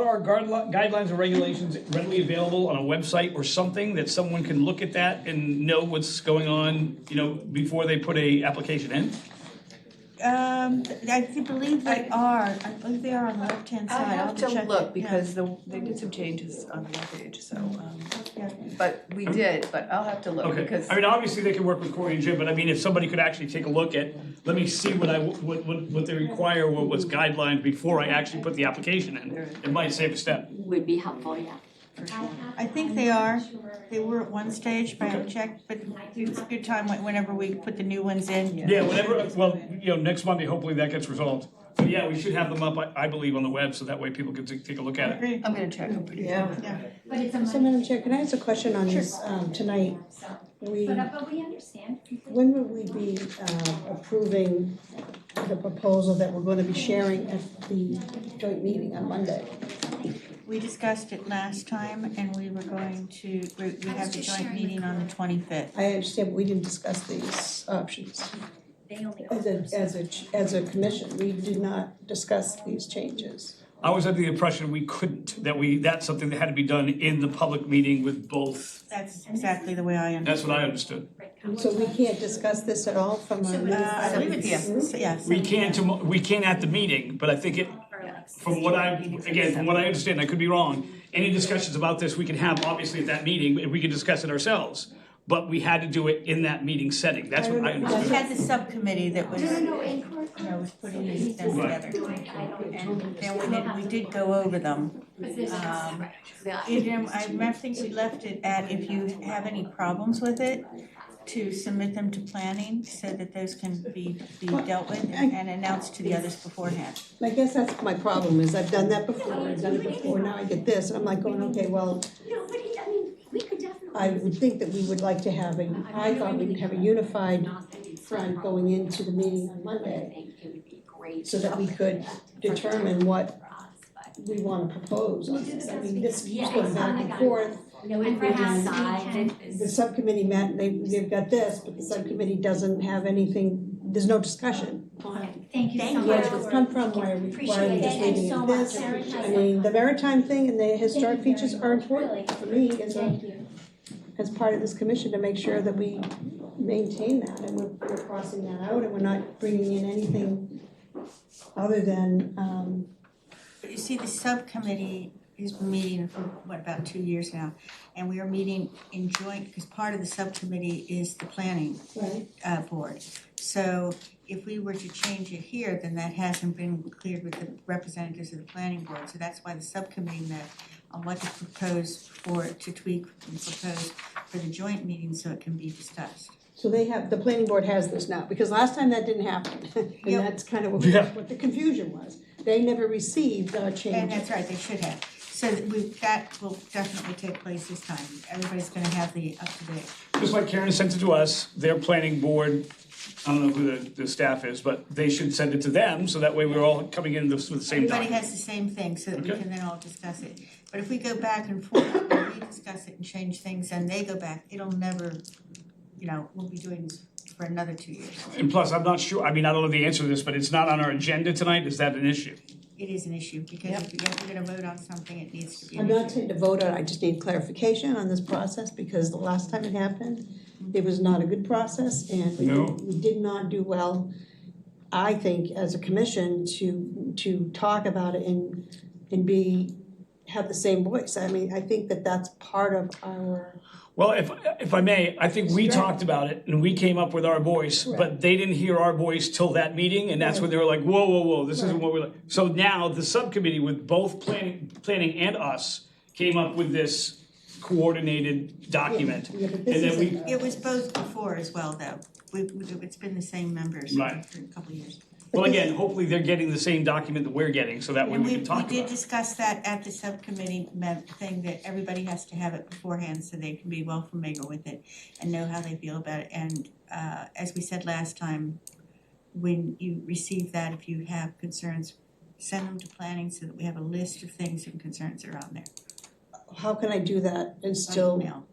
our guidelines and regulations readily available on a website or something that someone can look at that and know what's going on, before they put a application in? I believe they are, on the left-hand I'll side, have to check look it, yeah. because they did some changes on the webpage, so, Yeah. but we did, but I'll have to look Okay, because. I mean, obviously they can work with Corey and Jim, but I mean, if somebody could actually take a look at, let me see what they require, what's guidelines before I actually put the application in, it might save a step. Would be helpful, yeah. for sure. I think they are. They were at one stage, but I haven't checked, but it's a good time whenever we put the new ones in. Yeah, whenever, well, next Monday, hopefully that gets resolved. But yeah, we should have them up, I believe, on the web, so that way people can take a look at it. I'm gonna check. Yeah. But it's a So Madam Chair, can I ask a question on this, tonight? but we understand. When will we be approving the proposal that we're gonna be sharing at the joint meeting on Monday? We discussed it last time and we were going to, we have the joint meeting on the 25th. I understand, but we didn't discuss these options. They only. As a commission, we did not discuss these changes. I was under the impression we couldn't, that's something that had to be done in the public meeting with both. That's exactly the way I understood. That's what I understood. So we can't discuss this at all from a I believe it's yes. We can't at the meeting, but I think from what I understand, I could be wrong, any discussions about this we can have obviously at that meeting, and we can discuss it ourselves. But we had to do it in that meeting setting, that's what I We understood. had the subcommittee that was, was putting these things together. And then we did go over them. I think we left it at if you have any problems with it, to submit them to planning so that those can be dealt with and announced to the others beforehand. I guess that's my problem, is I've done that before, now I get this, and I'm like going, okay, well, I would think that we would like to have I thought we'd have a unified front going into the meeting on Monday, so that we could determine what we want to propose on this. I mean, this keeps going back and forth. The subcommittee met, they've got this, but the subcommittee doesn't have anything, there's no discussion. Thank you so much. Where did this come from, why are we just leaving it this? I mean, the maritime thing and the historic features are important for me as part of this commission to make sure that we maintain that and we're crossing that out and we're not bringing in anything other than, But you see, the subcommittee has been meeting for, about 2 years now? And we are meeting in joint, because part of the subcommittee is the planning board. So if we were to change it here, then that hasn't been cleared with the representatives of the planning board. So that's why the subcommittee met on what to propose to tweak and propose for the joint meeting so it can be discussed. so the planning board has this now, because last time that didn't happen. And that's kind of what the confusion was. They never received our changes. And that's right, they should have. So that will definitely take place this time. Everybody's gonna have the up-to-date. Just like Karen sent it to us, their planning board, I don't know who the staff is, but they should send it to them, so that way we're all coming in with the same Everybody document. has the same thing, so that we Okay. can then all discuss it. But if we go back and forth, and we discuss it and change things, and they go back, it'll never, we'll be doing this for another 2 years. And plus, I'm not sure, I don't know the answer to this, but it's not on our agenda tonight, is that an issue? It is an issue, because if you're gonna vote on something, it needs to be an I'm issue. not saying to vote on, I just need clarification on this process, because the last time it happened, it was not a good process, and No. we did not do well, I think, as a commission, to talk about it and have the same voice. I mean, I think that that's part of our, Well, if I may, I think we talked about it and we came up with our voice, but they didn't hear our voice till that meeting, and that's when they were like, whoa, this isn't what we like. So now the subcommittee with both planning and us came up with this coordinated document. yeah, but And this then is, It was both before as well, though. It's been the same members for Right. a couple of years. Well, again, hopefully they're getting the same document that we're getting, so that way And we can talk about We it. did discuss that at the subcommittee thing, that everybody has to have it beforehand so they can be well familiar with it and know how they feel about it. And as we said last time, when you receive that, if you have concerns, send them to planning so that we have a list of things and concerns that are on there. how can I do that and By still, email.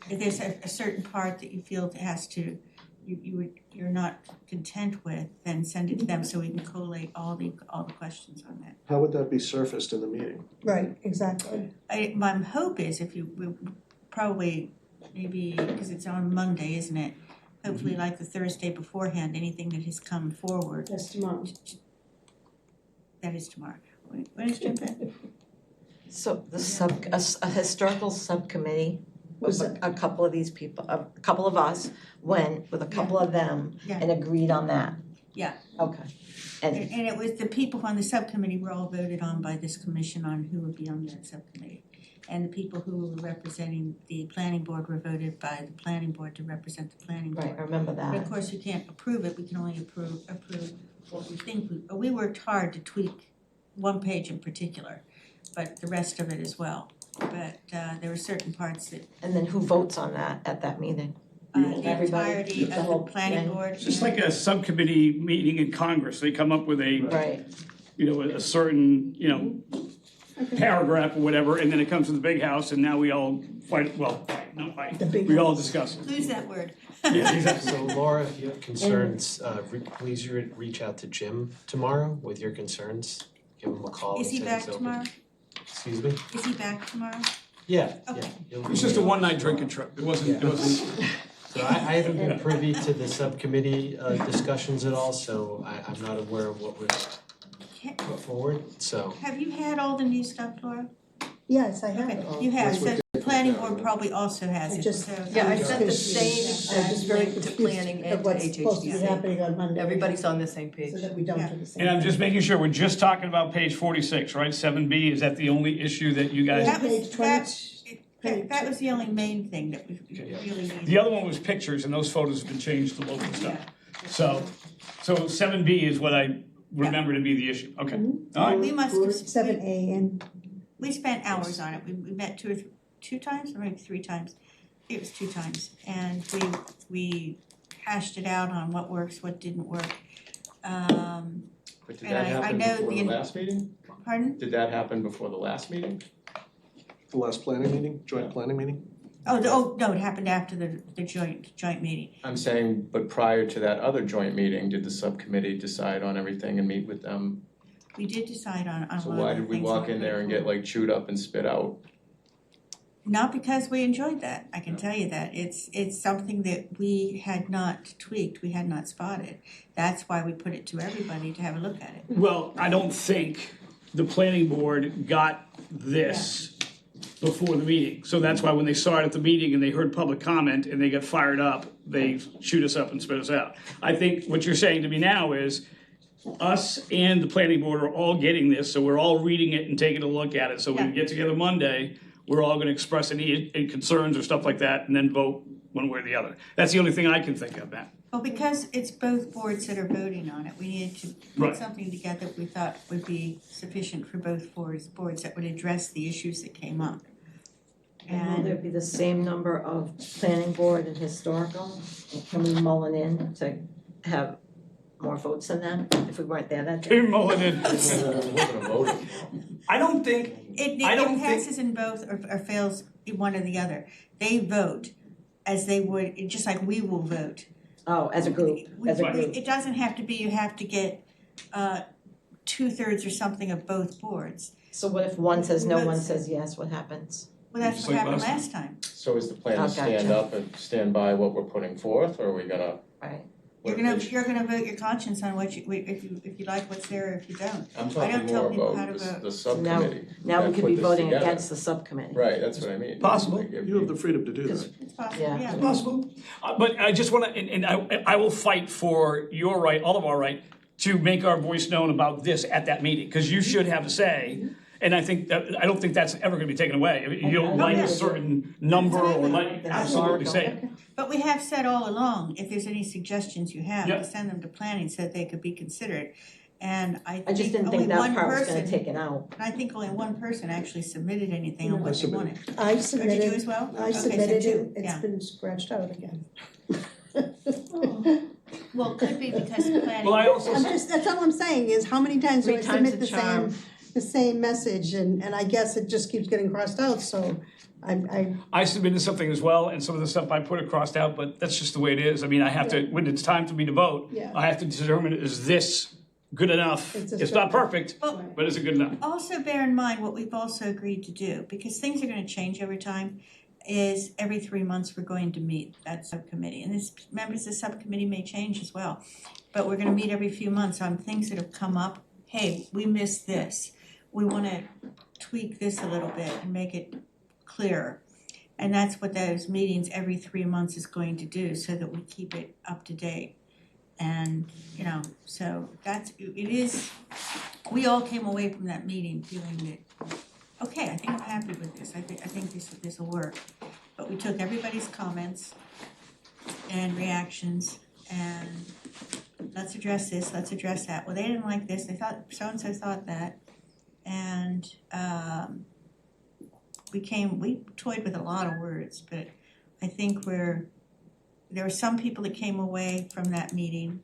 If there's a certain part that you feel that has to, you're not content with, then send it to them so we can collate all the questions on that. How would that be surfaced in the meeting? right, exactly. My hope is if we probably, maybe, because it's on Monday, isn't it? Hopefully like the Thursday beforehand, anything that has come forward, That's tomorrow. that is tomorrow. When is Jim back? So a historical subcommittee, Was a couple of these people, a couple of us went with a couple of them Yeah. and agreed on that. Yeah. Okay. And it was the people on the subcommittee were all voted on by this commission on who would be on that subcommittee. And the people who were representing the planning board were voted by the planning board to represent the planning board. Right, I remember But that. of course, you can't approve it, we can only approve what we think, we worked hard to tweak one page in particular, but the rest of it as well. But there were certain parts that And then who votes on that at that meeting? the Everybody, entirety the of whole the planning thing? board. It's just like a subcommittee meeting in Congress, they come up with a, Right, a certain, paragraph or whatever, and then it comes to the big house, and now we all fight, not fight, The big we all discuss it. Lose that word. Yeah, exactly. So Laura, if you have concerns, please reach out to Jim tomorrow with your concerns. Give him a call and Is he say back it's open. tomorrow? Excuse me? Is he back tomorrow? Yeah, yeah. Okay. He'll It was just a one-night drinking trip, it wasn't. So I haven't been privy to the subcommittee discussions at all, so I'm not aware of what was put forward, so. Have you had all the new stuff, Laura? Yes, I have Okay, it all. you have, That's what so the planning board probably also has I it, just- so. Yeah, I I'm sent the just same confused. I'm exact just very link to confused planning of and to what's supposed to be HHDC. happening on Monday. Everybody's on the same page. So that we don't Yeah. do the same. And I'm thing. just making sure, we're just talking about page 46, right? 7B, is that the only issue that you guys? That was, Page 20. that was the only main thing that we really needed. The other one was pictures, and those photos have been changed to local stuff. So 7B is what I remember to be the issue, okay. All right, We must have, 7A and we spent hours on it, we met two times, or maybe three times, it was two times, and we hashed it out on what works, what didn't work. But did And that I happen know before the- the last meeting? Pardon? Did that happen before the last meeting? The last planning meeting, joint planning meeting? Oh, no, it happened after the joint meeting. I'm saying, but prior to that other joint meeting, did the subcommittee decide on everything and meet with them? We did decide on a lot of So the why did we things walk that in we there and put get like chewed up and spit out? Not because we enjoyed that, I can tell you that, it's something that we had not tweaked, we had not spotted. That's why we put it to everybody to have a look at it. well, I don't think the planning board got this before the meeting. So that's why when they saw it at the meeting and they heard public comment and they got fired up, they shoot us up and spit us out. I think what you're saying to me now is, us and the planning board are all getting this, so we're all reading it and taking a look at it. So when we get together Monday, we're all gonna express any concerns or stuff like that and then vote one way or the other. That's the only thing I can think of, Matt. Well, because it's both boards that are voting on it, we needed to Right. put something together we thought would be sufficient for both boards that would address the issues that came up. and will there be the same number of planning board and historical? And can we mull it in to have more votes than them if we weren't there that day? Tim Mulligan. It wasn't a vote. I don't think, It I don't think- passes in both or fails in one or the other. They vote as they would, just like we will vote. Oh, as a group, as a group. It doesn't have to be, you have to get 2/3 or something of both boards. So what if one says no, one Votes. says yes, what happens? Well, that's Just what like happened last last time. So is the plan Oh, to stand gotcha. up and stand by what we're putting forth, or are we gonna? Right. You're gonna vote your conscience on what if you like what's there or if you don't. I'm I talking don't tell more people how to about vote. the subcommittee. Now we that could put be this voting together. against the subcommittee. Right, that's what I mean. Possible. Like, if You have the freedom to do that. It's possible, Yeah. yeah. Possible. But I just wanna, and I will fight for your right, all of our right, to make our voice known about this at that meeting, because you should have a say. And I think, I don't think that's ever gonna be taken away. If you don't like a certain number or like, absolutely say it. But we have said all along, if there's any suggestions you have, Yep. to send them to planning so that they could be considered. And I I just think didn't only think that one part was gonna person, take it out. I think only one person actually submitted anything on I what they submitted. wanted. I Or did submitted. you as well? I Okay, so submitted two, it, it's yeah. been scratched out again. Well, it could be because planning. Well, I also, That's all I'm saying is how many times do I 3 times submit the charm. the same message and I guess it just keeps getting crossed out, so I submitted something as well, and some of the stuff I put across out, but that's just the way it is. I mean, I have to, when it's time for me to vote, Yeah. I have to determine, is this good enough? It's a It's not certain- perfect, Well, but is it good enough? also bear in mind what we've also agreed to do, because things are gonna change over time, is every 3 months we're going to meet that subcommittee. And this, members of the subcommittee may change as well. But we're gonna meet every few months on things that have come up. Hey, we missed this. We wanna tweak this a little bit and make it clearer. And that's what those meetings every 3 months is going to do, so that we keep it up to date. And, you know, so it is, we all came away from that meeting feeling that, okay, I think I'm happy with this, I think this will work. But we took everybody's comments and reactions and let's address this, let's address that. Well, they didn't like this, they thought, so-and-so thought that. And we toyed with a lot of words, but I think there were some people that came away from that meeting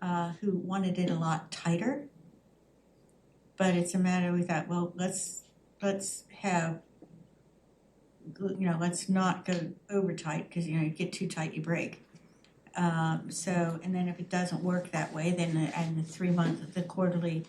who wanted it a lot tighter. But it's a matter, we thought, well, let's have, you know, let's not go over tight, because, you know, you get too tight, you break. So, and then if it doesn't work that way, then the quarterly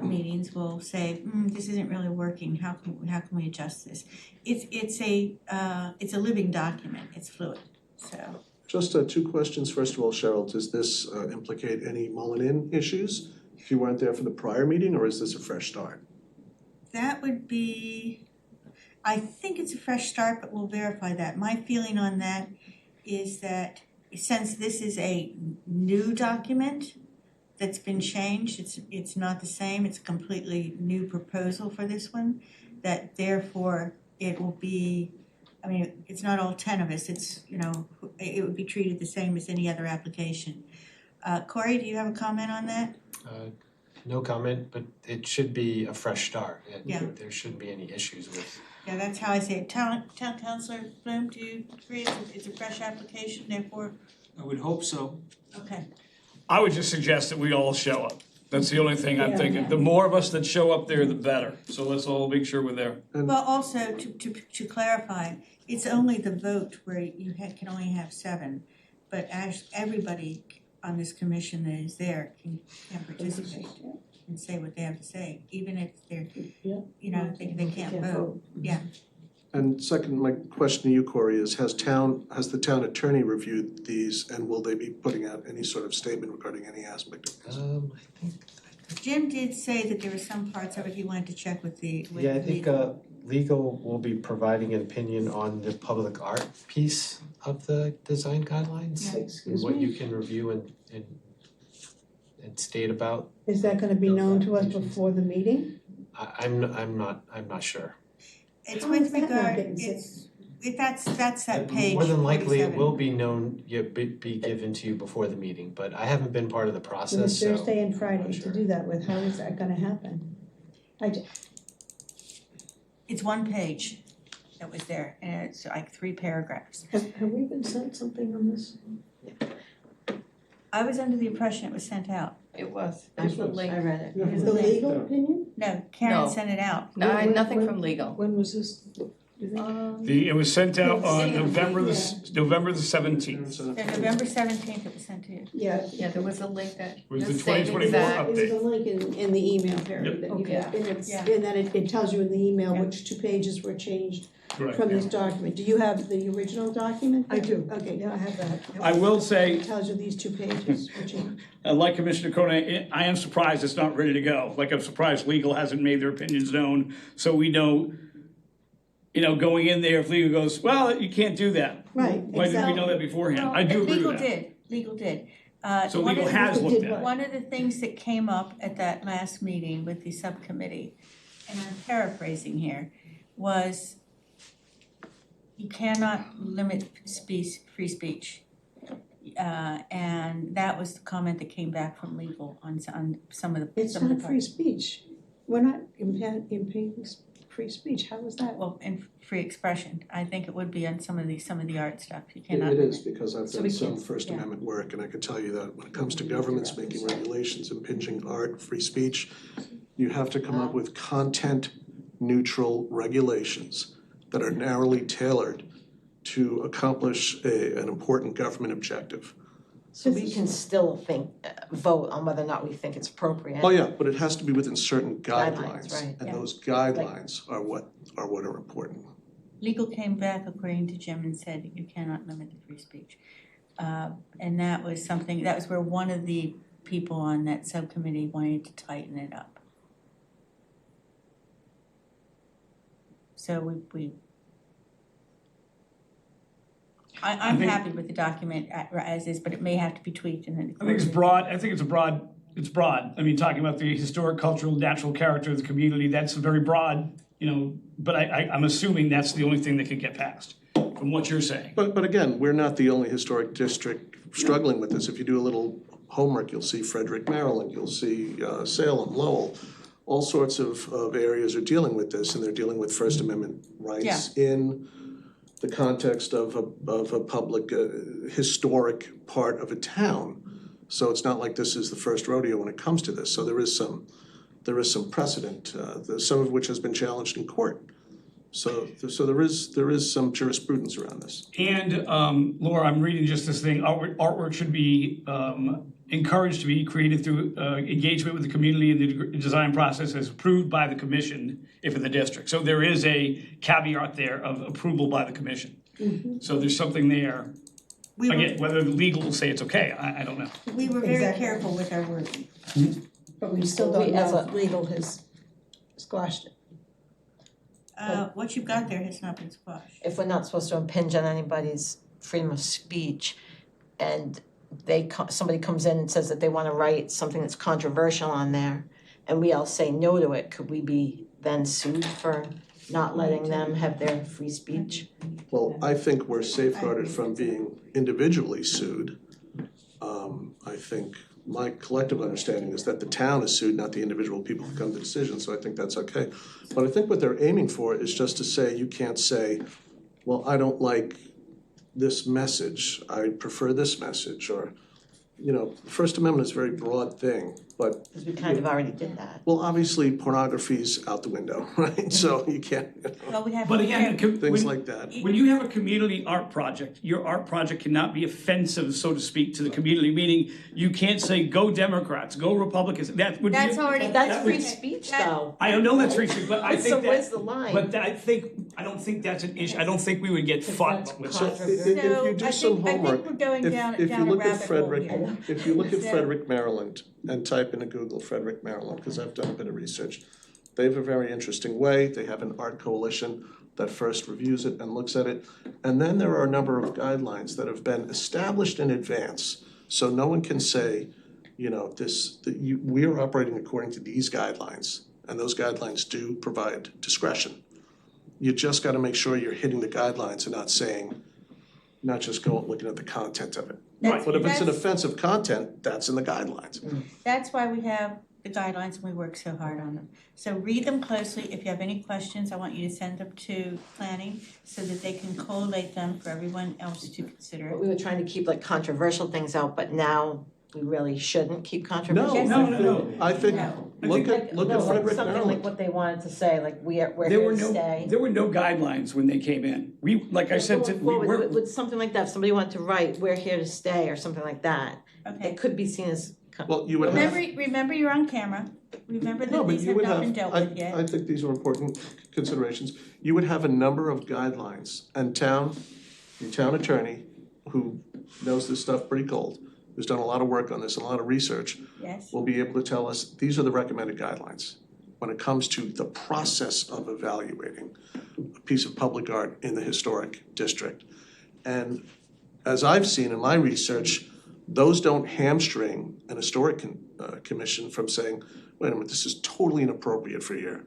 meetings will say, this isn't really working, how can we adjust this? It's a living document, it's fluid, so. Just two questions. First of all, Cheryl, does this implicate any Mullen-In issues if you weren't there for the prior meeting, or is this a fresh start? That would be, I think it's a fresh start, but we'll verify that. My feeling on that is that since this is a new document that's been changed, it's not the same, it's a completely new proposal for this one, that therefore it will be, I mean, it's not all 10 of us, it's, you know, it would be treated the same as any other application. Corey, do you have a comment on that? No comment, but it should be a fresh start. Yeah. There shouldn't be any issues with. Yeah, that's how I say it. Town Councilor Bloom, do you agree it's a fresh application, therefore? I would hope so. Okay. I would just suggest that we all show up. That's the only thing I'm Yeah. thinking. The more of us that show up there, the better. So let's all make sure we're there. Well, also, to clarify, it's only the vote where you can only have 7, but as everybody on this commission that is there can participate and say what they have to say, even if they're, you know, they can't vote. Yeah. And second, my question to you, Corey, is has the town attorney reviewed these, and will they be putting out any sort of statement regarding any aspect of this? I think. Jim did say that there were some parts of it he wanted to check with the Yeah, I think legal will be providing an opinion on the public art piece of the design guidelines. Yeah. Excuse What you me? can review and state about. Is that gonna be known to us before the meeting? I'm not sure. It's How with is that not regard, getting that's that page 47. More than likely, it will be known, be given to you before the meeting, but I haven't been part of the And process, it's so. Thursday and Friday not to sure. do that with, how is that gonna happen? It's one page that was there, and it's like 3 paragraphs. Have we been sent something on this? I was under the impression it was sent out. It was. I read it. It was The a link. legal opinion? No, Karen No. sent it out. No, I had nothing When- from legal. When was this? It was sent out on Yeah. November the 17th. Yeah, November 17th it was sent to you. Yeah. Yeah, there was a link that. Was the the same 2024 exact- update. It was a link in the email, Perry, that you Okay. get, and it's, Yeah. and then it tells you in the email which 2 pages were changed Correct. from this document. Do you have the original document? I do. Okay, yeah, I have that. I will say, It tells you these 2 pages were changed. like Commissioner Cronin, I am surprised it's not ready to go. Like, I'm surprised legal hasn't made their opinions known, so we know, going in there, if legal goes, well, you can't do that. Right, Why didn't we know that beforehand? I do agree with that. Legal did. So One legal of the- has looked at it. One of the things that came up at that last meeting with the subcommittee, and I'm paraphrasing here, was you cannot limit free speech. And that was the comment that came back from legal on some of the It's some of the not free parts. speech. We're not impeding free speech. How is that? Well, and free expression. I think it would be on some of the art stuff. You It cannot. is, because I've So done we some can't- First yeah. Amendment work, and I can tell you that when it comes to governments making regulations impinging art, free speech, you have to come up with content-neutral regulations that are narrowly tailored to accomplish an important government objective. So we can still vote on whether or not we think it's appropriate. Oh, yeah, but it has to be within certain Guidelines, guidelines, right. and Yeah. those guidelines are what are important. Legal came back according to Jim and said you cannot limit the free speech. And that was where one of the people on that subcommittee wanted to tighten it up. So we I'm think- happy with the document as is, but it may have to be tweaked and then. I think it's broad, it's broad. I mean, talking about the historic, cultural, natural character of the community, that's very broad, you know, but I'm assuming that's the only thing that could get passed, from what you're saying. But again, we're not the only historic district struggling with this. If you do a little homework, you'll see Frederick, Maryland, you'll see Salem, Lowell. All sorts of areas are dealing with this, and they're dealing with First Amendment rights in the context of a public, historic part of a town. So it's not like this is the first rodeo when it comes to this. So there is some precedent, some of which has been challenged in court. So there is some jurisprudence around this. And Laura, I'm reading just this thing, artwork should be encouraged to be created through engagement with the community in the design process as approved by the commission if in the district. So there is a caveat there of approval by the commission. So there's something there. Again, whether the legal will say it's okay, I don't know. We were very Exactly. careful with our wording. But we still don't know if legal has squashed it. What you've got there has not been squashed. If we're not supposed to impinge on anybody's freedom of speech and somebody comes in and says that they wanna write something that's controversial on there and we all say no to it, could we be then sued for not letting them have their free speech? Well, I think we're safeguarded from being individually sued. I think my collective understanding is that the town is sued, not the individual people who come to decisions, so I think that's okay. But I think what they're aiming for is just to say, you can't say, well, I don't like this message, I prefer this message, or, you know, First Amendment is a very broad thing, but. Because we kind of already did that. Well, obviously pornography's out the window, right? So you can't, Well, we have. But again, things like that. when you have a community art project, your art project cannot be offensive, so to speak, to the community, meaning you can't say, go Democrats, go Republicans, that would be. That's already. That's free speech though. I know that's free speech, but I think So that. where's the line? But I don't think that's an issue, I don't think we would get fought with So it. if you do some homework, I think we're going down if you a look at rabbit hole Frederick, here. if you look at So- Frederick, Maryland, and type into Google Frederick, Maryland, because I've done a bit of research. They have a very interesting way, they have an art coalition that first reviews it and looks at it. And then there are a number of guidelines that have been established in advance, so no one can say, you know, we are operating according to these guidelines, and those guidelines do provide discretion. You just gotta make sure you're hitting the guidelines and not just looking at the content of it. But if it's an offensive content, that's in the guidelines. That's why we have the guidelines and we work so hard on them. So read them closely. If you have any questions, I want you to send them to planning so that they can collate them for everyone else to consider. But we were trying to keep like controversial things out, but now we really shouldn't keep controversial. No. I think, No. look at Frederick, Something like Maryland. what they wanted to say, like we're There here were to stay. there were no guidelines when they came in. We, like I said, With something like that, if somebody wanted to write, we're here to stay or something like that, Okay. it could be seen as. Well, you would have. Remember you're on camera. Remember No, that but these you have would not been have, dealt with yet. I think these are important considerations. You would have a number of guidelines, and your town attorney, who knows this stuff pretty cold, who's done a lot of work on this, and a lot of research, Yes. will be able to tell us, these are the recommended guidelines when it comes to the process of evaluating a piece of public art in the historic district. And as I've seen in my research, those don't hamstring an historic commission from saying, wait a minute, this is totally inappropriate for here.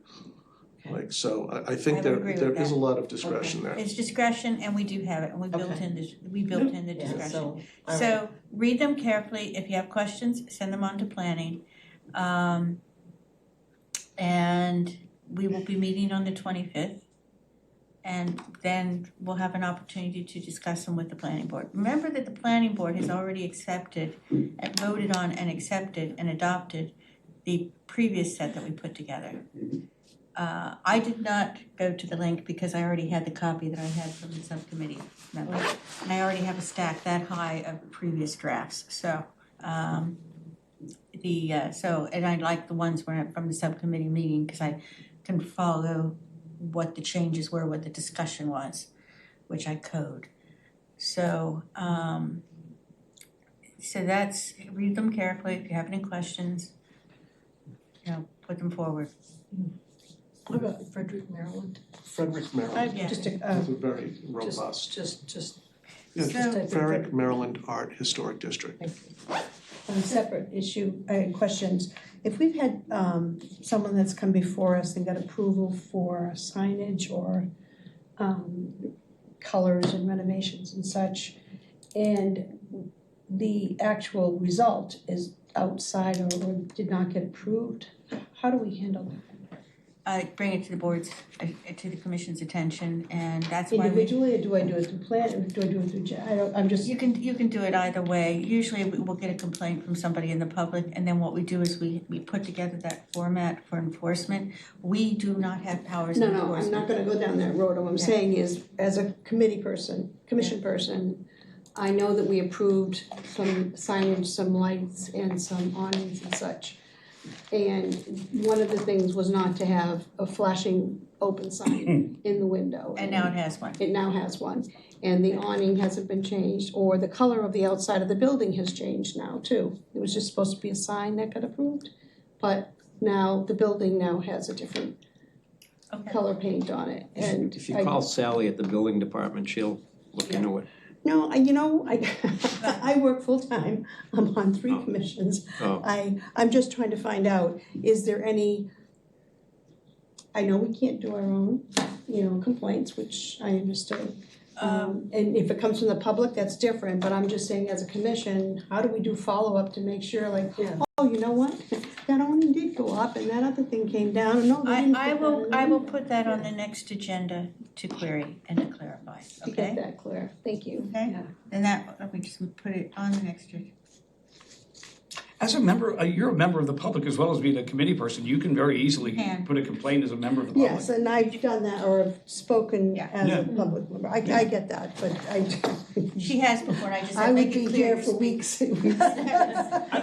Like, so I think I would there agree with there is that. a lot of discretion there. It's discretion and we do have it and we built in this, we built in the Yeah, discretion. so, all So read them carefully. If you have questions, send them on to planning. And we will be meeting on the 25th. And then we'll have an opportunity to discuss them with the planning board. Remember that the planning board has already accepted and voted on and accepted and adopted the previous set that we put together. I did not go to the link because I already had the copy that I had from the subcommittee member. And I already have a stack that high of previous drafts, so, and I like the ones from the subcommittee meeting, cause I can follow what the changes were, what the discussion was, which I code. So, so that's, read them carefully, if you have any questions, put them forward. What about Frederick, Maryland? Frederick, Maryland, Yeah. Just is a very robust. Just Yeah, So- just Varick Maryland Art Historic District. On a separate issue, I had questions. If we've had someone that's come before us and got approval for signage or colors and renovations and such, and the actual result is outside or did not get approved, how do we handle that? I bring it to the board's, to the commission's attention, and that's why we. Individually, or do I do it through plan, or do I do it through, I'm just. You can do it either way. Usually we'll get a complaint from somebody in the public, and then what we do is we put together that format for enforcement. We do not have powers of No, enforcement. I'm not gonna go down that road. What I'm saying is, as a committee person, commission person, I know that we approved some signage, some lights, and some awnings and such. And one of the things was not to have a flashing open sign in the window. And now it has one. It now has one. And the awning hasn't been changed, or the color of the outside of the building has changed now too. It was just supposed to be a sign that got approved, but now the building now has a different color paint on it, and If you call Sally at the building department, she'll look into it. No, I work full-time, I'm on 3 commissions. Oh. I'm just trying to find out, is there any, I know we can't do our own, complaints, which I understood. And if it comes from the public, that's different, but I'm just saying as a commission, how do we do follow-up to make sure oh, you know what? That awning did go up and that other thing came down, and no, they didn't I put will that in. I will put that on the next agenda to query and to clarify, To get okay? that clear, thank you. Okay, Yeah. and that, we just put it on the next agenda. As a member, you're a member of the public as well as being a committee person, you can very easily Can. put a complaint as a member of the public. Yes, and I've done that, or have spoken Yeah. as Yeah. a public member, I get that, but She has before, and I just I said, would make be it clear. here for weeks and weeks. I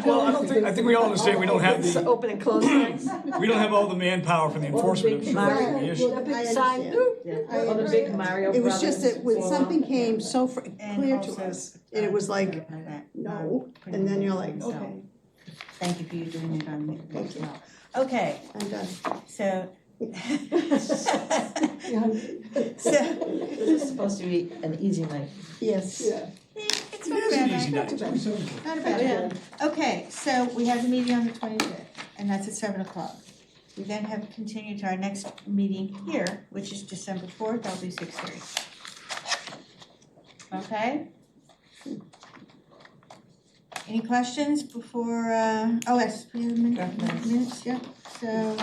think we all understand we don't have It's the, open and close signs. we don't have all the manpower for the enforcement of certain issues. Well, I sign. understand. I Or the big understand. Mario It was just that when Brothers. something came so And clear to also, us, and it was like, clarify that, no, put and it then you're in like, so, okay, Thank you for you doing it on me Thank as you. well. Okay, I'm done. so. This is supposed to be an easy night. Yes. It's not a bad night. Not too bad. Not a bad night. Okay, so we have the meeting on the 25th, and that's at 7 o'clock. We then have continued to our next meeting here, which is December 4th, that'll be 6:30. Okay? Any questions before, oh, yes, we have minutes, yeah. So,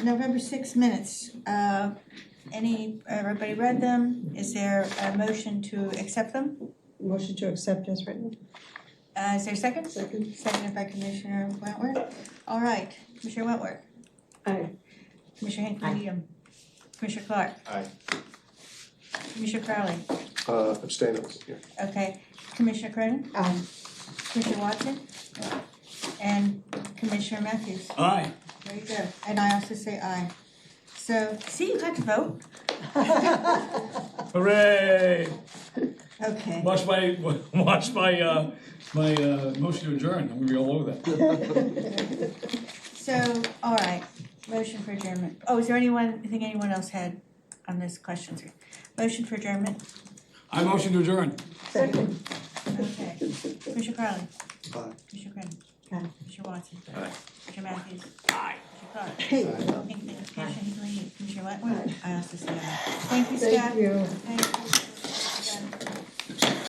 November 6 minutes, everybody read them? Is there a motion to accept them? Motion to accept as written. Is there a second? Second. Seconded by Commissioner Wentworth. All right, Commissioner Wentworth. Aye. Commissioner Hinckley. Commissioner Clark. Aye. Commissioner Crowley. Abstain, I wasn't here. Okay. Commissioner Cronin. Aye. Commissioner Watson. And Commissioner Matthews. Aye. There you go. And I also say aye. So, see, you got to vote. Hooray! Okay. Watch my motion to adjourn, I'm gonna be all over that. So, all right, motion for adjournment. Oh, is there anything anyone else had on this question? Motion for adjournment? I motion to adjourn. Second. Okay. Commissioner Crowley. Aye. Commissioner Cronin. Aye. Commissioner Watson. Aye. Commissioner Matthews. Aye. Commissioner Clark. Hey. Commissioner Hinckley. Commissioner Wentworth. I also say aye. Thank you, staff. Thank you. Thank you.